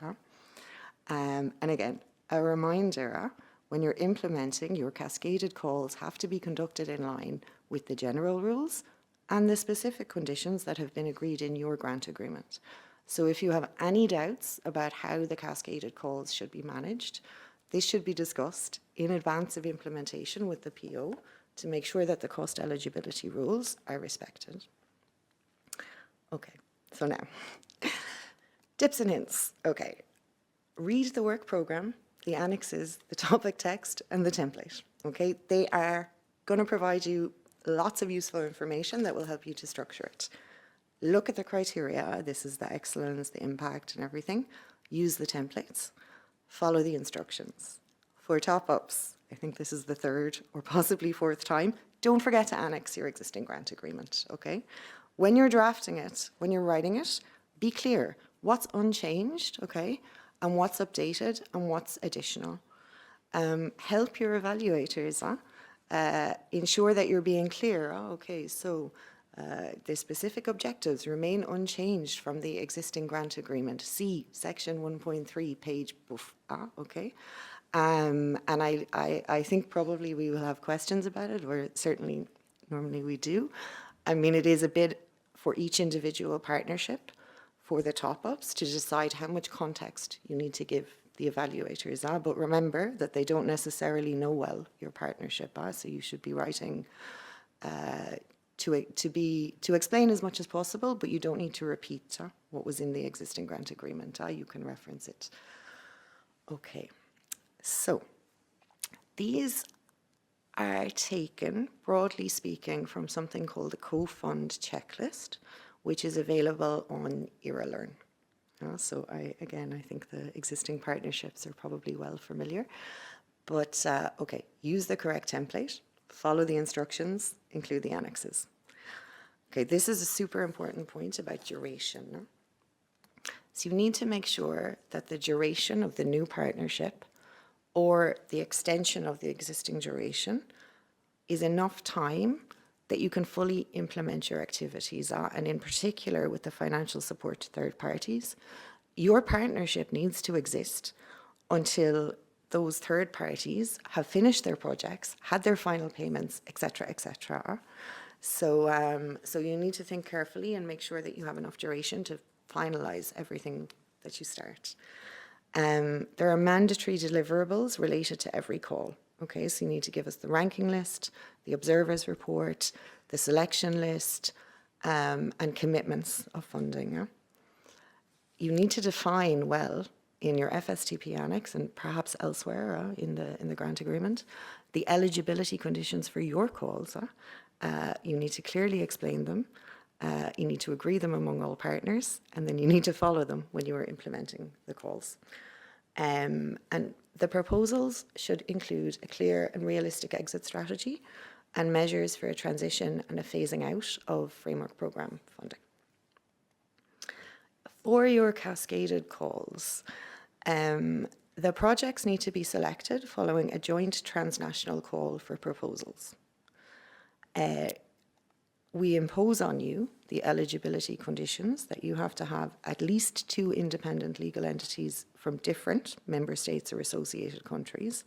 And again, a reminder, when you're implementing, your cascaded calls have to be conducted in line with the general rules and the specific conditions that have been agreed in your grant agreement. So if you have any doubts about how the cascaded calls should be managed, this should be discussed in advance of implementation with the PO to make sure that the cost eligibility rules are respected. Okay, so now, tips and hints. Okay, read the work program, the annexes, the topic text, and the template. Okay, they are going to provide you lots of useful information that will help you to structure it. Look at the criteria. This is the excellence, the impact, and everything. Use the templates. Follow the instructions. For top-ups, I think this is the third or possibly fourth time, don't forget to annex your existing grant agreement, okay? When you're drafting it, when you're writing it, be clear what's unchanged, okay, and what's updated and what's additional. Help your evaluators, ensure that you're being clear. Okay, so the specific objectives remain unchanged from the existing grant agreement. See section 1.3, page boof, okay? And I think probably we will have questions about it, or certainly normally we do. I mean, it is a bit for each individual partnership for the top-ups to decide how much context you need to give the evaluators. But remember that they don't necessarily know well your partnership, so you should be writing to explain as much as possible, but you don't need to repeat what was in the existing grant agreement. You can reference it. Okay. So, these are taken, broadly speaking, from something called the COFUND checklist, which is available on ERALearn. So, I think the existing partnerships are probably well familiar. But, okay, use the correct template, follow the instructions, include the annexes. Okay, this is a super important point about duration. So, you need to make sure that the duration of the new partnership or the extension of the existing duration is enough time that you can fully implement your activities, and in particular with the financial support to third parties. Your partnership needs to exist until those third parties have finished their projects, had their final payments, etc., etc. So you need to think carefully and make sure that you have enough duration to finalize everything that you start. There are mandatory deliverables related to every call. Okay, so you need to give us the ranking list, the observers report, the selection list, and commitments of funding. You need to define well in your FSTP annex and perhaps elsewhere in the grant agreement the eligibility conditions for your calls. You need to clearly explain them. You need to agree them among all partners, and then you need to follow them when you are implementing the calls. And the proposals should include a clear and realistic exit strategy and measures for a transition and a phasing out of framework programme funding. For your cascaded calls, the projects need to be selected following a joint transnational call for proposals. We impose on you the eligibility conditions that you have to have at least 2 independent legal entities from different member states or associated countries,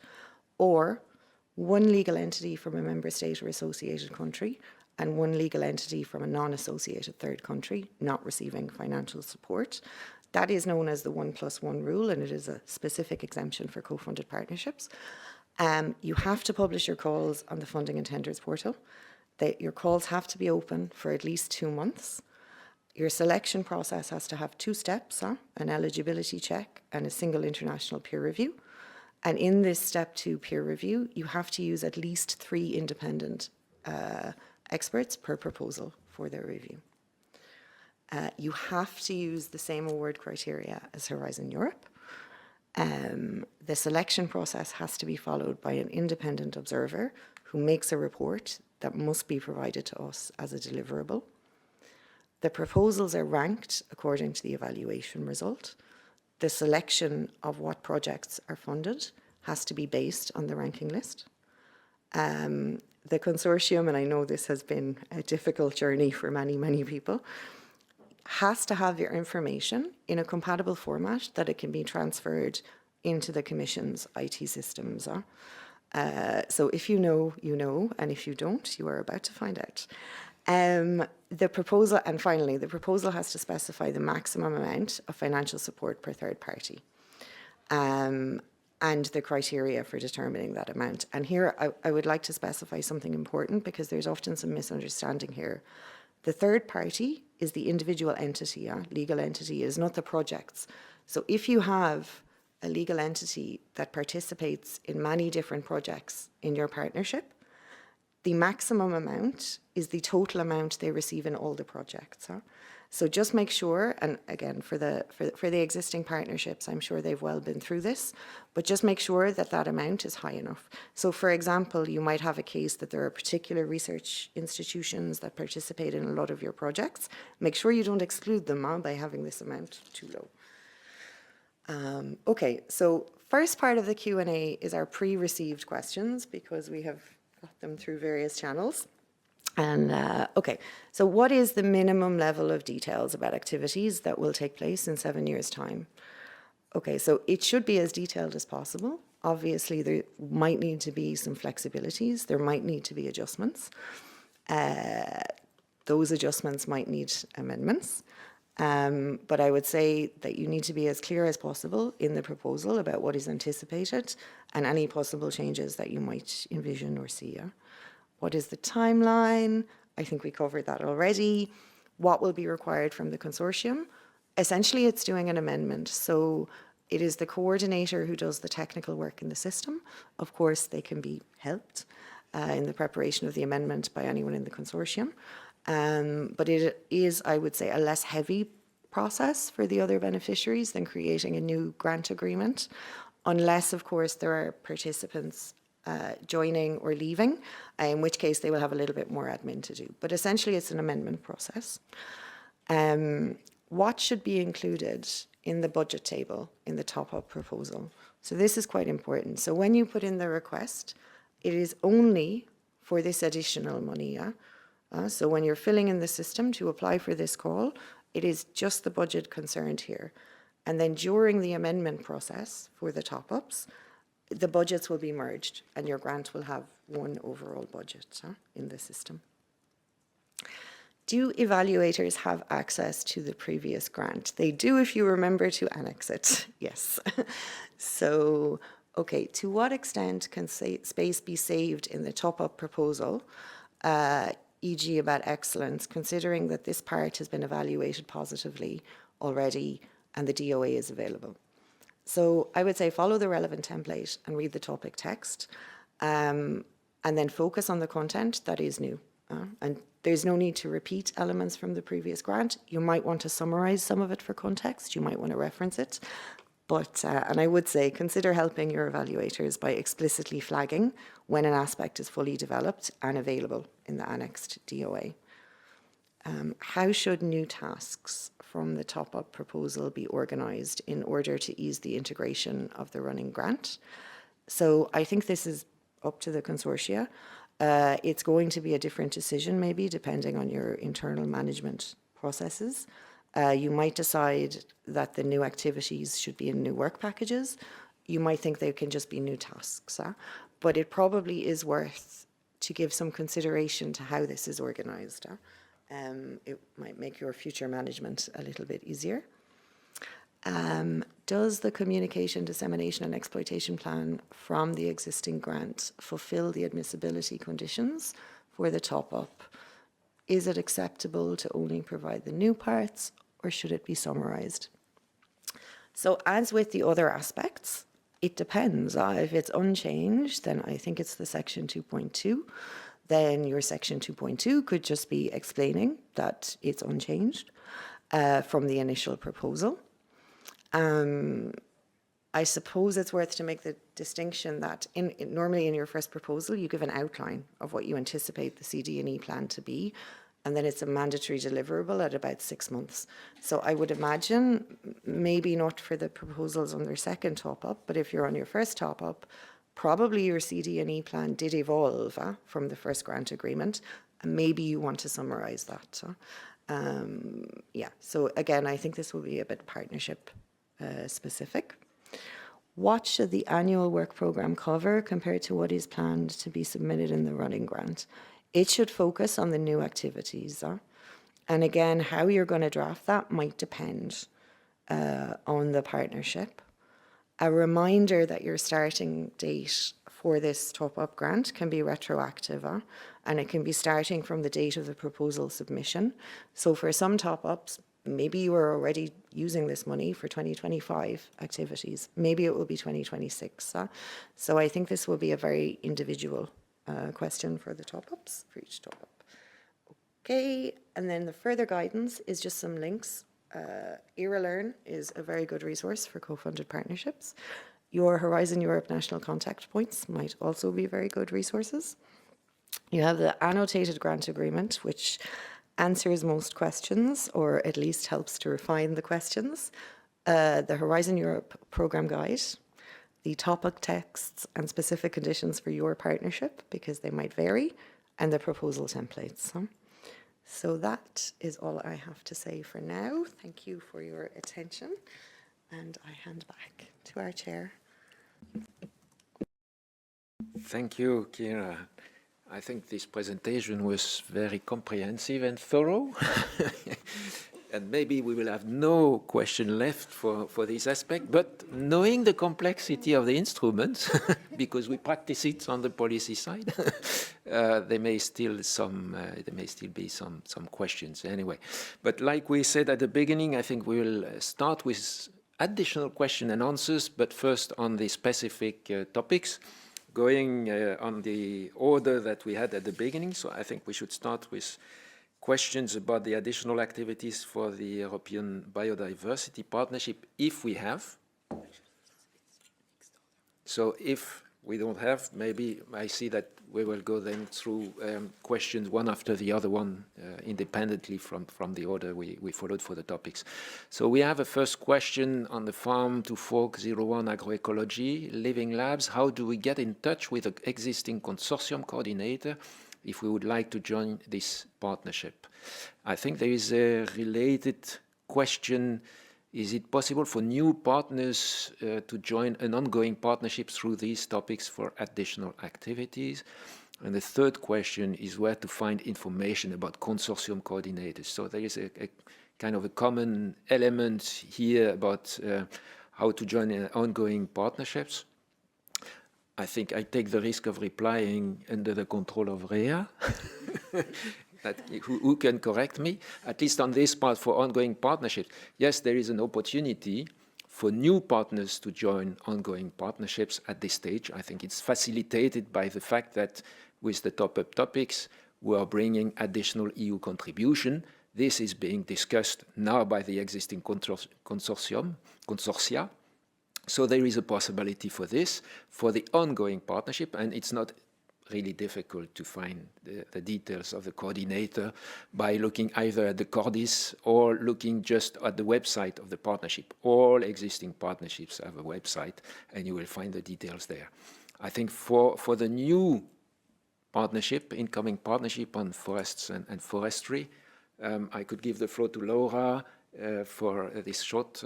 or 1 legal entity from a member state or associated country, and 1 legal entity from a non-associated third country not receiving financial support. That is known as the 1+1 rule, and it is a specific exemption for co-funded partnerships. You have to publish your calls on the Funding and Tenders portal. Your calls have to be open for at least 2 months. Your selection process has to have 2 steps, an eligibility check and a single international peer review. And in this step 2 peer review, you have to use at least 3 independent experts per proposal for their review. You have to use the same award criteria as Horizon Europe. The selection process has to be followed by an independent observer who makes a report that must be provided to us as a deliverable. The proposals are ranked according to the evaluation result. The selection of what projects are funded has to be based on the ranking list. The consortium, and I know this has been a difficult journey for many, many people, has to have your information in a compatible format that it can be transferred into the Commission's IT systems. So if you know, you know, and if you don't, you are about to find out. The proposal, and finally, the proposal has to specify the maximum amount of financial support per third party. And the criteria for determining that amount. And here I would like to specify something important because there's often some misunderstanding here. The third party is the individual entity, legal entity, is not the projects. So if you have a legal entity that participates in many different projects in your partnership, the maximum amount is the total amount they receive in all the projects. So just make sure, and again, for the existing partnerships, I'm sure they've well been through this, but just make sure that that amount is high enough. So for example, you might have a case that there are particular research institutions that participate in a lot of your projects. Make sure you don't exclude them by having this amount too low. Okay, so first part of the Q&A is our pre-received questions because we have got them through various channels. And okay, so what is the minimum level of details about activities that will take place in 7 years' time? Okay, so it should be as detailed as possible. Obviously, there might need to be some flexibilities. There might need to be adjustments. Those adjustments might need amendments. But I would say that you need to be as clear as possible in the proposal about what is anticipated and any possible changes that you might envision or see. What is the timeline? I think we covered that already. What will be required from the consortium? Essentially, it's doing an amendment. So it is the coordinator who does the technical work in the system. Of course, they can be helped in the preparation of the amendment by anyone in the consortium. But it is, I would say, a less heavy process for the other beneficiaries than creating a new grant agreement, unless, of course, there are participants joining or leaving, in which case they will have a little bit more admin to do. But essentially, it's an amendment process. What should be included in the budget table in the top-up proposal? So this is quite important. So when you put in the request, it is only for this additional money. So when you're filling in the system to apply for this call, it is just the budget concerned here. And then during the amendment process for the top-ups, the budgets will be merged and your grant will have one overall budget in the system. Do evaluators have access to the previous grant? They do if you remember to annex it, yes. So, okay, to what extent can space be saved in the top-up proposal, e.g. about excellence, considering that this part has been evaluated positively already and the DOA is available? So I would say follow the relevant template and read the topic text, and then focus on the content that is new. And there's no need to repeat elements from the previous grant. You might want to summarize some of it for context. You might want to reference it. But, and I would say, consider helping your evaluators by explicitly flagging when an aspect is fully developed and available in the annexed DOA. How should new tasks from the top-up proposal be organised in order to ease the integration of the running grant? So I think this is up to the consortia. It's going to be a different decision, maybe, depending on your internal management processes. You might decide that the new activities should be in new work packages. You might think they can just be new tasks. But it probably is worth to give some consideration to how this is organised. It might make your future management a little bit easier. Does the communication, dissemination and exploitation plan from the existing grant fulfill the admissibility conditions for the top-up? Is it acceptable to only provide the new parts, or should it be summarised? So as with the other aspects, it depends. If it's unchanged, then I think it's the section 2.2. Then your section 2.2 could just be explaining that it's unchanged from the initial proposal. I suppose it's worth to make the distinction that normally in your first proposal, you give an outline of what you anticipate the CD&E plan to be, and then it's a mandatory deliverable at about 6 months. So I would imagine, maybe not for the proposals on their second top-up, but if you're on your first top-up, probably your CD&E plan did evolve from the first grant agreement, and maybe you want to summarise that. Yeah, so again, I think this will be a bit partnership specific. What should the annual work programme cover compared to what is planned to be submitted in the running grant? It should focus on the new activities. And again, how you're going to draft that might depend on the partnership. A reminder that your starting date for this top-up grant can be retroactive, and it can be starting from the date of the proposal submission. So for some top-ups, maybe you are already using this money for 2025 activities. Maybe it will be 2026. So I think this will be a very individual question for the top-ups, for each top-up. Okay, and then the further guidance is just some links. ERA-Learn is a very good resource for co-funded partnerships. Your Horizon Europe National Contact Points might also be very good resources. You have the annotated grant agreement, which answers most questions, or at least helps to refine the questions. The Horizon Europe Programme Guide, the topic texts and specific conditions for your partnership, because they might vary, and the proposal templates. So that is all I have to say for now. Thank you for your attention, and I hand back to our chair. Thank you, Kira. I think this presentation was very comprehensive and thorough. And maybe we will have no question left for this aspect, but knowing the complexity of the instruments, because we practice it on the policy side, there may still be some questions anyway. But like we said at the beginning, I think we will start with additional question and answers, but first on the specific topics, going on the order that we had at the beginning. So I think we should start with questions about the additional activities for the European Biodiversity Partnership, if we have. So if we don't have, maybe I see that we will go then through questions one after the other one, independently from the order we followed for the topics. So we have a first question on the Farm to Fork 01 agroecology, living labs. How do we get in touch with the existing consortium coordinator if we would like to join this partnership? I think there is a related question. Is it possible for new partners to join an ongoing partnership through these topics for additional activities? And the third question is where to find information about consortium coordinators. So there is a kind of a common element here about how to join ongoing partnerships. I think I take the risk of replying under the control of Rhea, who can correct me, at least on this part for ongoing partnerships. Yes, there is an opportunity for new partners to join ongoing partnerships at this stage. I think it's facilitated by the fact that with the top-up topics, we are bringing additional EU contribution. This is being discussed now by the existing consortia. So there is a possibility for this, for the ongoing partnership, and it's not really difficult to find the details of the coordinator by looking either at the Cordis or looking just at the website of the partnership. All existing partnerships have a website, and you will find the details there. I think for the new partnership, incoming partnership on forests and forestry, I could give the floor to Laura for this short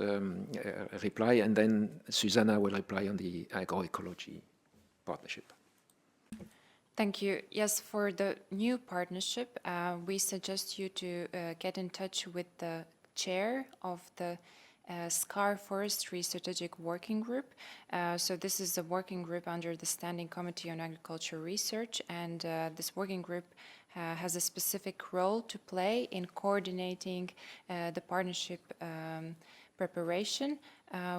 reply, and then Susanna will reply on the agroecology partnership. Thank you. Yes, for the new partnership, we suggest you to get in touch with the chair of the SCAR Forestry Strategic Working Group. So this is a working group under the Standing Committee on Agriculture Research, and this working group has a specific role to play in coordinating the partnership preparation.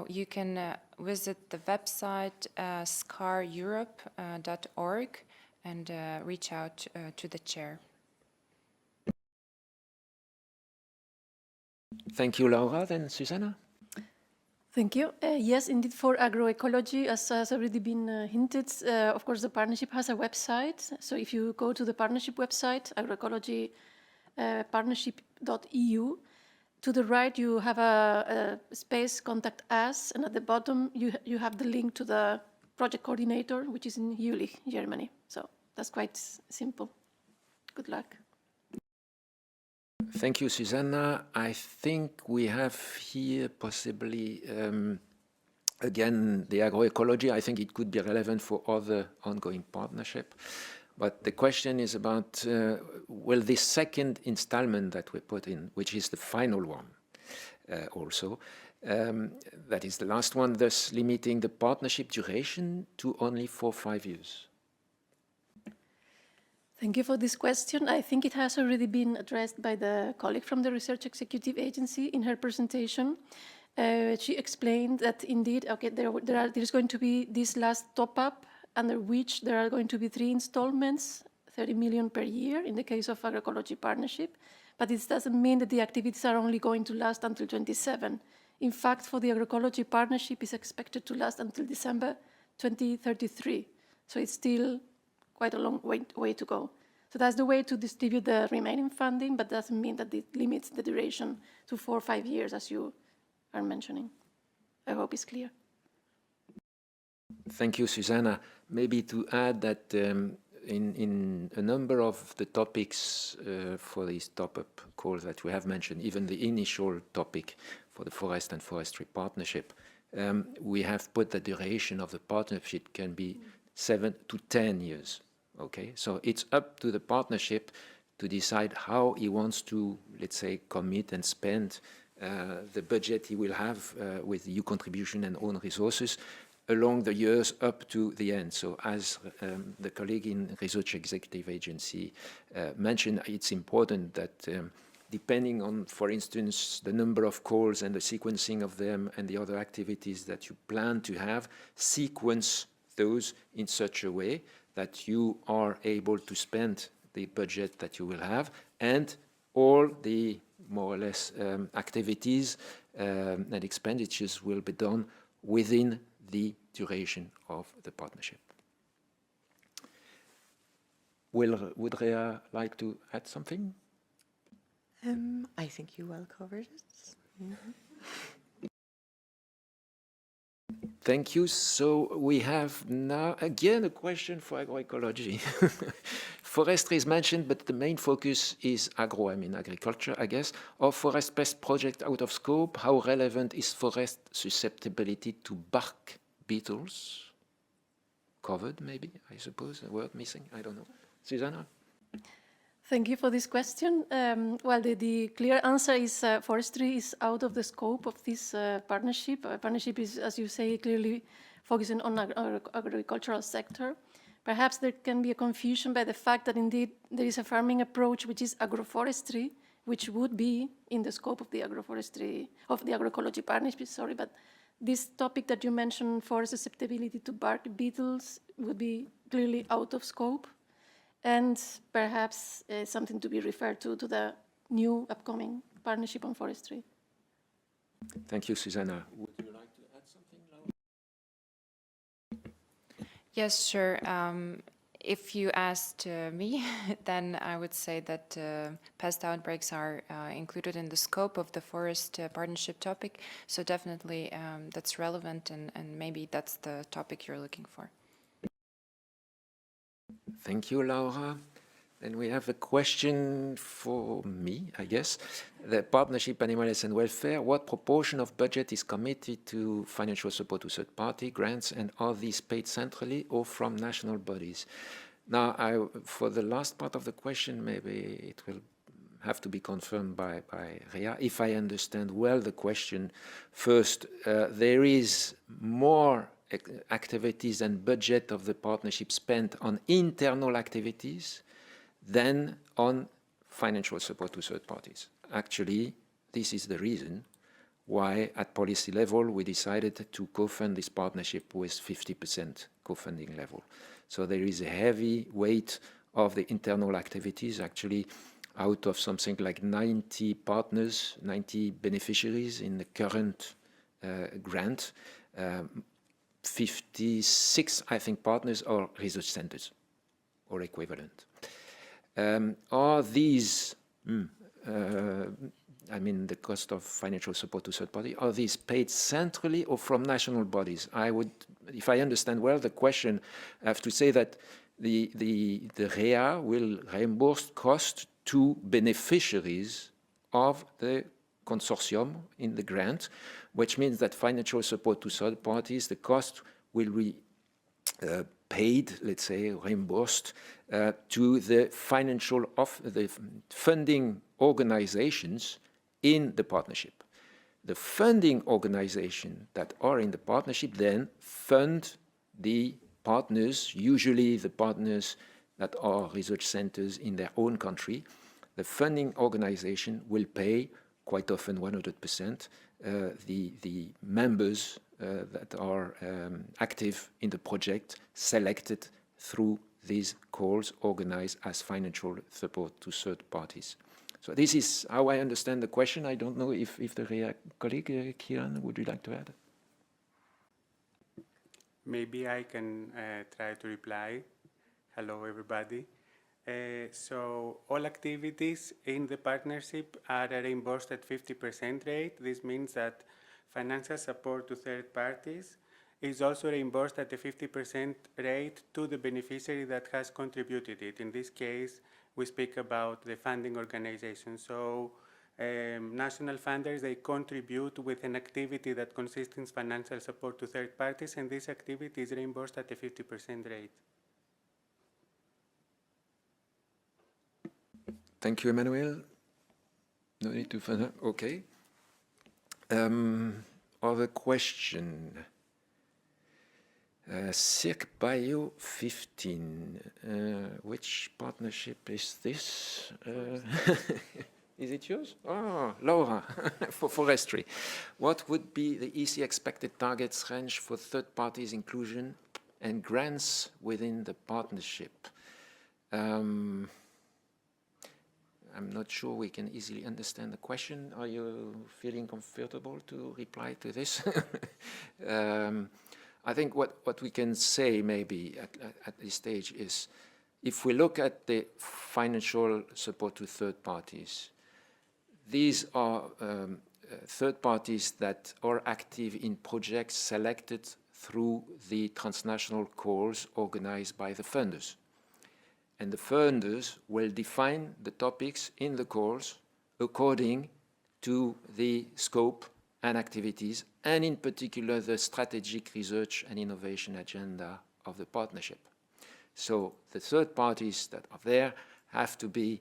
You can visit the website scareurope.org and reach out to the chair. Thank you, Laura. Then Susanna. Thank you. Yes, indeed, for agroecology, as has already been hinted, of course, the partnership has a website. So if you go to the partnership website, agroecology partnership.eu, to the right, you have a space, contact us, and at the bottom, you have the link to the project coordinator, which is in Jülich, Germany. So that's quite simple. Good luck. Thank you, Susanna. I think we have here possibly, again, the agroecology. I think it could be relevant for other ongoing partnership. But the question is about, well, this second installment that we put in, which is the final one also, that is the last one, thus limiting the partnership duration to only 4 or 5 years. Thank you for this question. I think it has already been addressed by the colleague from the Research Executive Agency in her presentation. She explained that indeed, okay, there's going to be this last top-up under which there are going to be 3 installments, 30 million per year in the case of agroecology partnership. But it doesn't mean that the activities are only going to last until 27. In fact, for the agroecology partnership is expected to last until December 2033. So it's still quite a long way to go. So that's the way to distribute the remaining funding, but doesn't mean that it limits the duration to 4 or 5 years, as you are mentioning. I hope it's clear. Thank you, Susanna. Maybe to add that in a number of the topics for these top-up calls that we have mentioned, even the initial topic for the forest and forestry partnership, we have put the duration of the partnership can be 7 to 10 years. Okay, so it's up to the partnership to decide how he wants to, let's say, commit and spend the budget he will have with EU contribution and own resources along the years up to the end. So as the colleague in Research Executive Agency mentioned, it's important that depending on, for instance, the number of calls and the sequencing of them and the other activities that you plan to have, sequence those in such a way that you are able to spend the budget that you will have, and all the more or less activities and expenditures will be done within the duration of the partnership. Would Rea like to add something? I think you well covered it. Mm-hmm. Thank you. So we have now, again, a question for agroecology. Forestry is mentioned, but the main focus is agriculture, I guess. Are forest pest project out of scope? How relevant is forest susceptibility to bark beetles? Covered, maybe, I suppose, a word missing, I don't know. Susanna? Thank you for this question. Well, the clear answer is forestry is out of the scope of this partnership. Partnership is, as you say, clearly focusing on agricultural sector. Perhaps there can be a confusion by the fact that indeed there is a farming approach which is agroforestry, which would be in the scope of the agroforestry, of the agroecology partnership, sorry, but this topic that you mentioned, forest susceptibility to bark beetles, would be clearly out of scope. And perhaps something to be referred to the new upcoming partnership on forestry. Thank you, Susanna. Would you like to add something, Laura? Yes, sure. If you asked me, then I would say that pest outbreaks are included in the scope of the forest partnership topic. So definitely that's relevant, and maybe that's the topic you're looking for. Thank you, Laura. Then we have a question for me, I guess. The Partnership Animal Health and Welfare, what proportion of budget is committed to financial support to third-party grants, and are these paid centrally or from national bodies? Now, for the last part of the question, maybe it will have to be confirmed by Rea. If I understand well the question, first, there is more activities and budget of the partnership spent on internal activities than on financial support to third parties. Actually, this is the reason why at policy level we decided to co-fund this partnership with 50% co-funding level. So there is a heavy weight of the internal activities, actually out of something like 90 partners, 90 beneficiaries in the current grant, 56, I think, partners are research centers or equivalent. Are these, I mean, the cost of financial support to third party, are these paid centrally or from national bodies? I would, if I understand well the question, I have to say that the REA will reimburse cost to beneficiaries of the consortium in the grant, which means that financial support to third parties, the cost will be paid, let's say, reimbursed to the the funding organizations in the partnership. The funding organizations that are in the partnership then fund the partners, usually the partners that are research centers in their own country. The funding organization will pay quite often 100% the members that are active in the project selected through these calls organized as financial support to third parties. So this is how I understand the question. I don't know if the REA colleague, Kieran, would you like to add? Maybe I can try to reply. Hello, everybody. So all activities in the partnership are reimbursed at 50% rate. This means that financial support to third parties is also reimbursed at a 50% rate to the beneficiary that has contributed it. In this case, we speak about the funding organization. So national funders, they contribute with an activity that consists in financial support to third parties, and this activity is reimbursed at a 50% rate. Thank you, Emmanuel. No need to further. Okay. Other question. Circ Bio 15. Which partnership is this? Is it yours? Oh, Laura, for forestry. What would be the EC expected targets range for third parties inclusion and grants within the partnership? I'm not sure we can easily understand the question. Are you feeling comfortable to reply to this? I think what we can say maybe at this stage is, if we look at the financial support to third parties, these are third parties that are active in projects selected through the transnational calls organized by the funders. And the funders will define the topics in the calls according to the scope and activities, and in particular the strategic research and innovation agenda of the partnership. So the third parties that are there have to be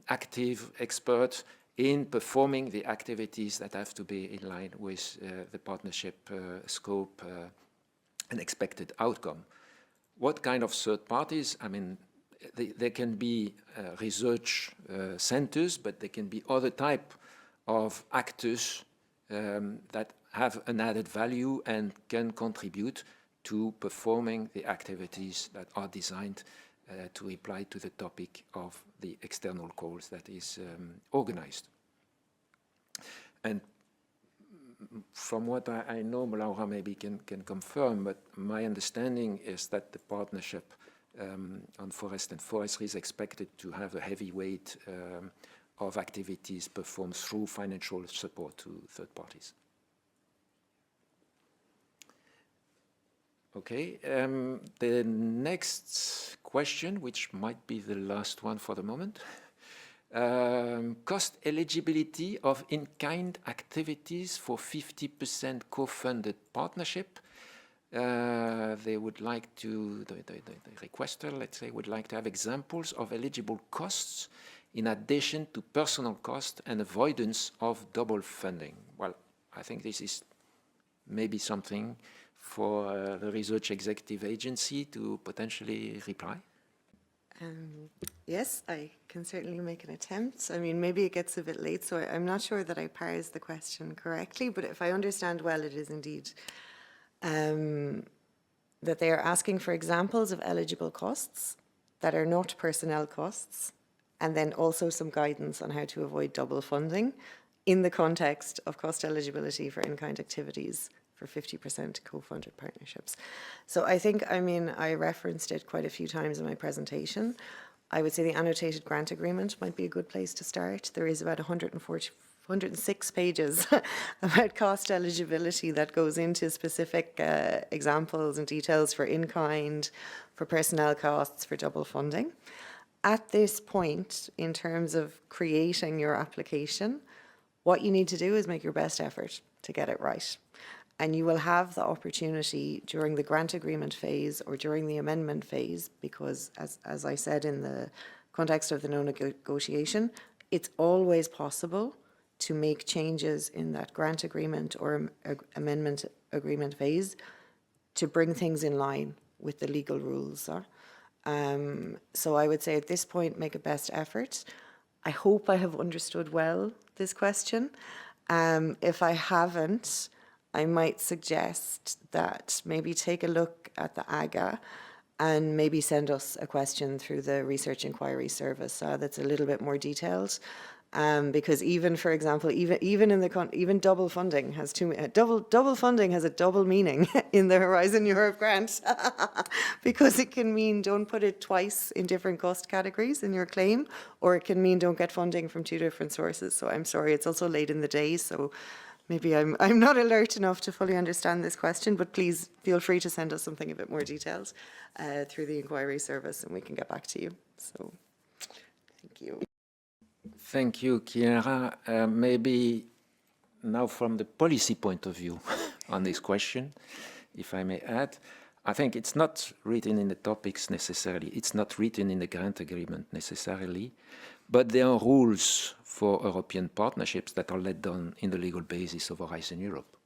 active experts in performing the activities that have to be in line with the partnership scope and expected outcome. What kind of third parties? I mean, they can be research centers, but they can be other type of actors that have an added value and can contribute to performing the activities that are designed to reply to the topic of the external calls that is organized. And from what I know, Laura maybe can confirm, but my understanding is that the partnership on forest and forestry is expected to have a heavy weight of activities performed through financial support to third parties. Okay, the next question, which might be the last one for the moment, cost eligibility of in-kind activities for 50% co-funded partnership. They would like to, the requester, let's say, would like to have examples of eligible costs in addition to personal cost and avoidance of double funding. Well, I think this is maybe something for the Research Executive Agency to potentially reply. Yes, I can certainly make an attempt. I mean, maybe it gets a bit late, so I'm not sure that I parsed the question correctly, but if I understand well, it is indeed that they are asking for examples of eligible costs that are not personnel costs, and then also some guidance on how to avoid double funding. in the context of cost eligibility for in-kind activities for 50% co-funded partnerships. So I think, I mean, I referenced it quite a few times in my presentation. I would say the annotated grant agreement might be a good place to start. There is about 106 pages about cost eligibility that goes into specific examples and details for in-kind, for personnel costs, for double funding. At this point, in terms of creating your application, what you need to do is make your best effort to get it right. And you will have the opportunity during the grant agreement phase or during the amendment phase, because as I said in the context of the no negotiation, it's always possible to make changes in that grant agreement or amendment agreement phase to bring things in line with the legal rules. So I would say at this point, make a best effort. I hope I have understood well this question. If I haven't, I might suggest that maybe take a look at the AGA and maybe send us a question through the Research Inquiry Service that's a little bit more detailed. Because even, for example, even double funding has double funding has a double meaning in the Horizon Europe grant, because it can mean don't put it twice in different cost categories in your claim, or it can mean don't get funding from two different sources. So I'm sorry, it's also late in the day, so maybe I'm not alert enough to fully understand this question, but please feel free to send us something a bit more detailed through the inquiry service, and we can get back to you. So thank you. Thank you, Chiara. Maybe now from the policy point of view on this question, if I may add, I think it's not written in the topics necessarily. It's not written in the grant agreement necessarily, but there are rules for European partnerships that are laid down in the legal basis of Horizon Europe.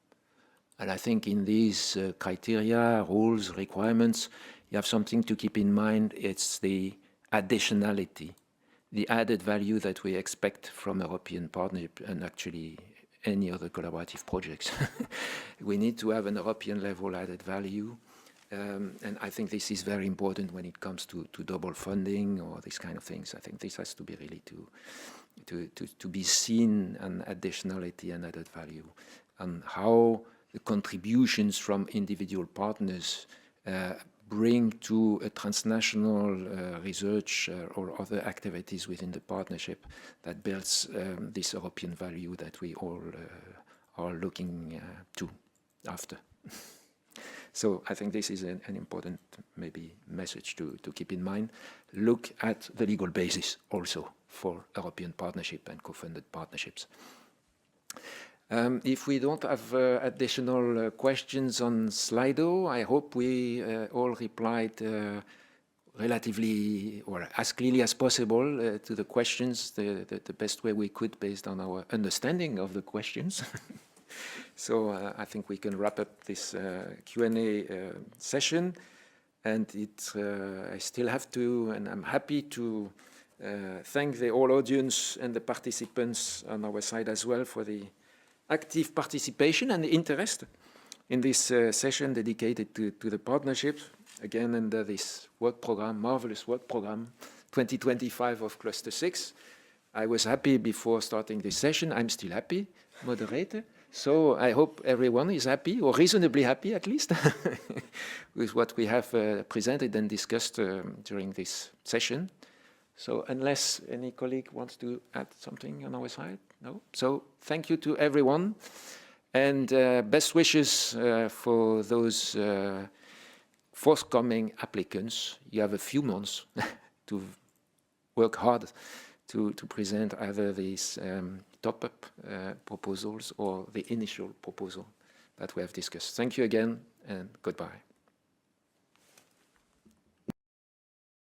And I think in these criteria, rules, requirements, you have something to keep in mind. It's the additionality, the added value that we expect from European partnership and actually any other collaborative projects. We need to have an European level added value. And I think this is very important when it comes to double funding or these kind of things. I think this has to be really to be seen, an additionality and added value, and how the contributions from individual partners bring to a transnational research or other activities within the partnership that builds this European value that we all are looking to after. So I think this is an important maybe message to keep in mind. Look at the legal basis also for European partnership and co-funded partnerships. If we don't have additional questions on Slido, I hope we all replied relatively or as clearly as possible to the questions the best way we could based on our understanding of the questions. So I think we can wrap up this Q&A session, and I still have to, and I'm happy to thank the whole audience and the participants on our side as well for the active participation and the interest in this session dedicated to the partnership, again under this work program, marvelous work program, 2025 of Cluster 6. I was happy before starting this session. I'm still happy, moderator. So I hope everyone is happy, or reasonably happy at least, with what we have presented and discussed during this session. So unless any colleague wants to add something on our side, no? So thank you to everyone, and best wishes for those forthcoming applicants. You have a few months to work hard to present either these top-up proposals or the initial proposal that we have discussed. Thank you again, and goodbye.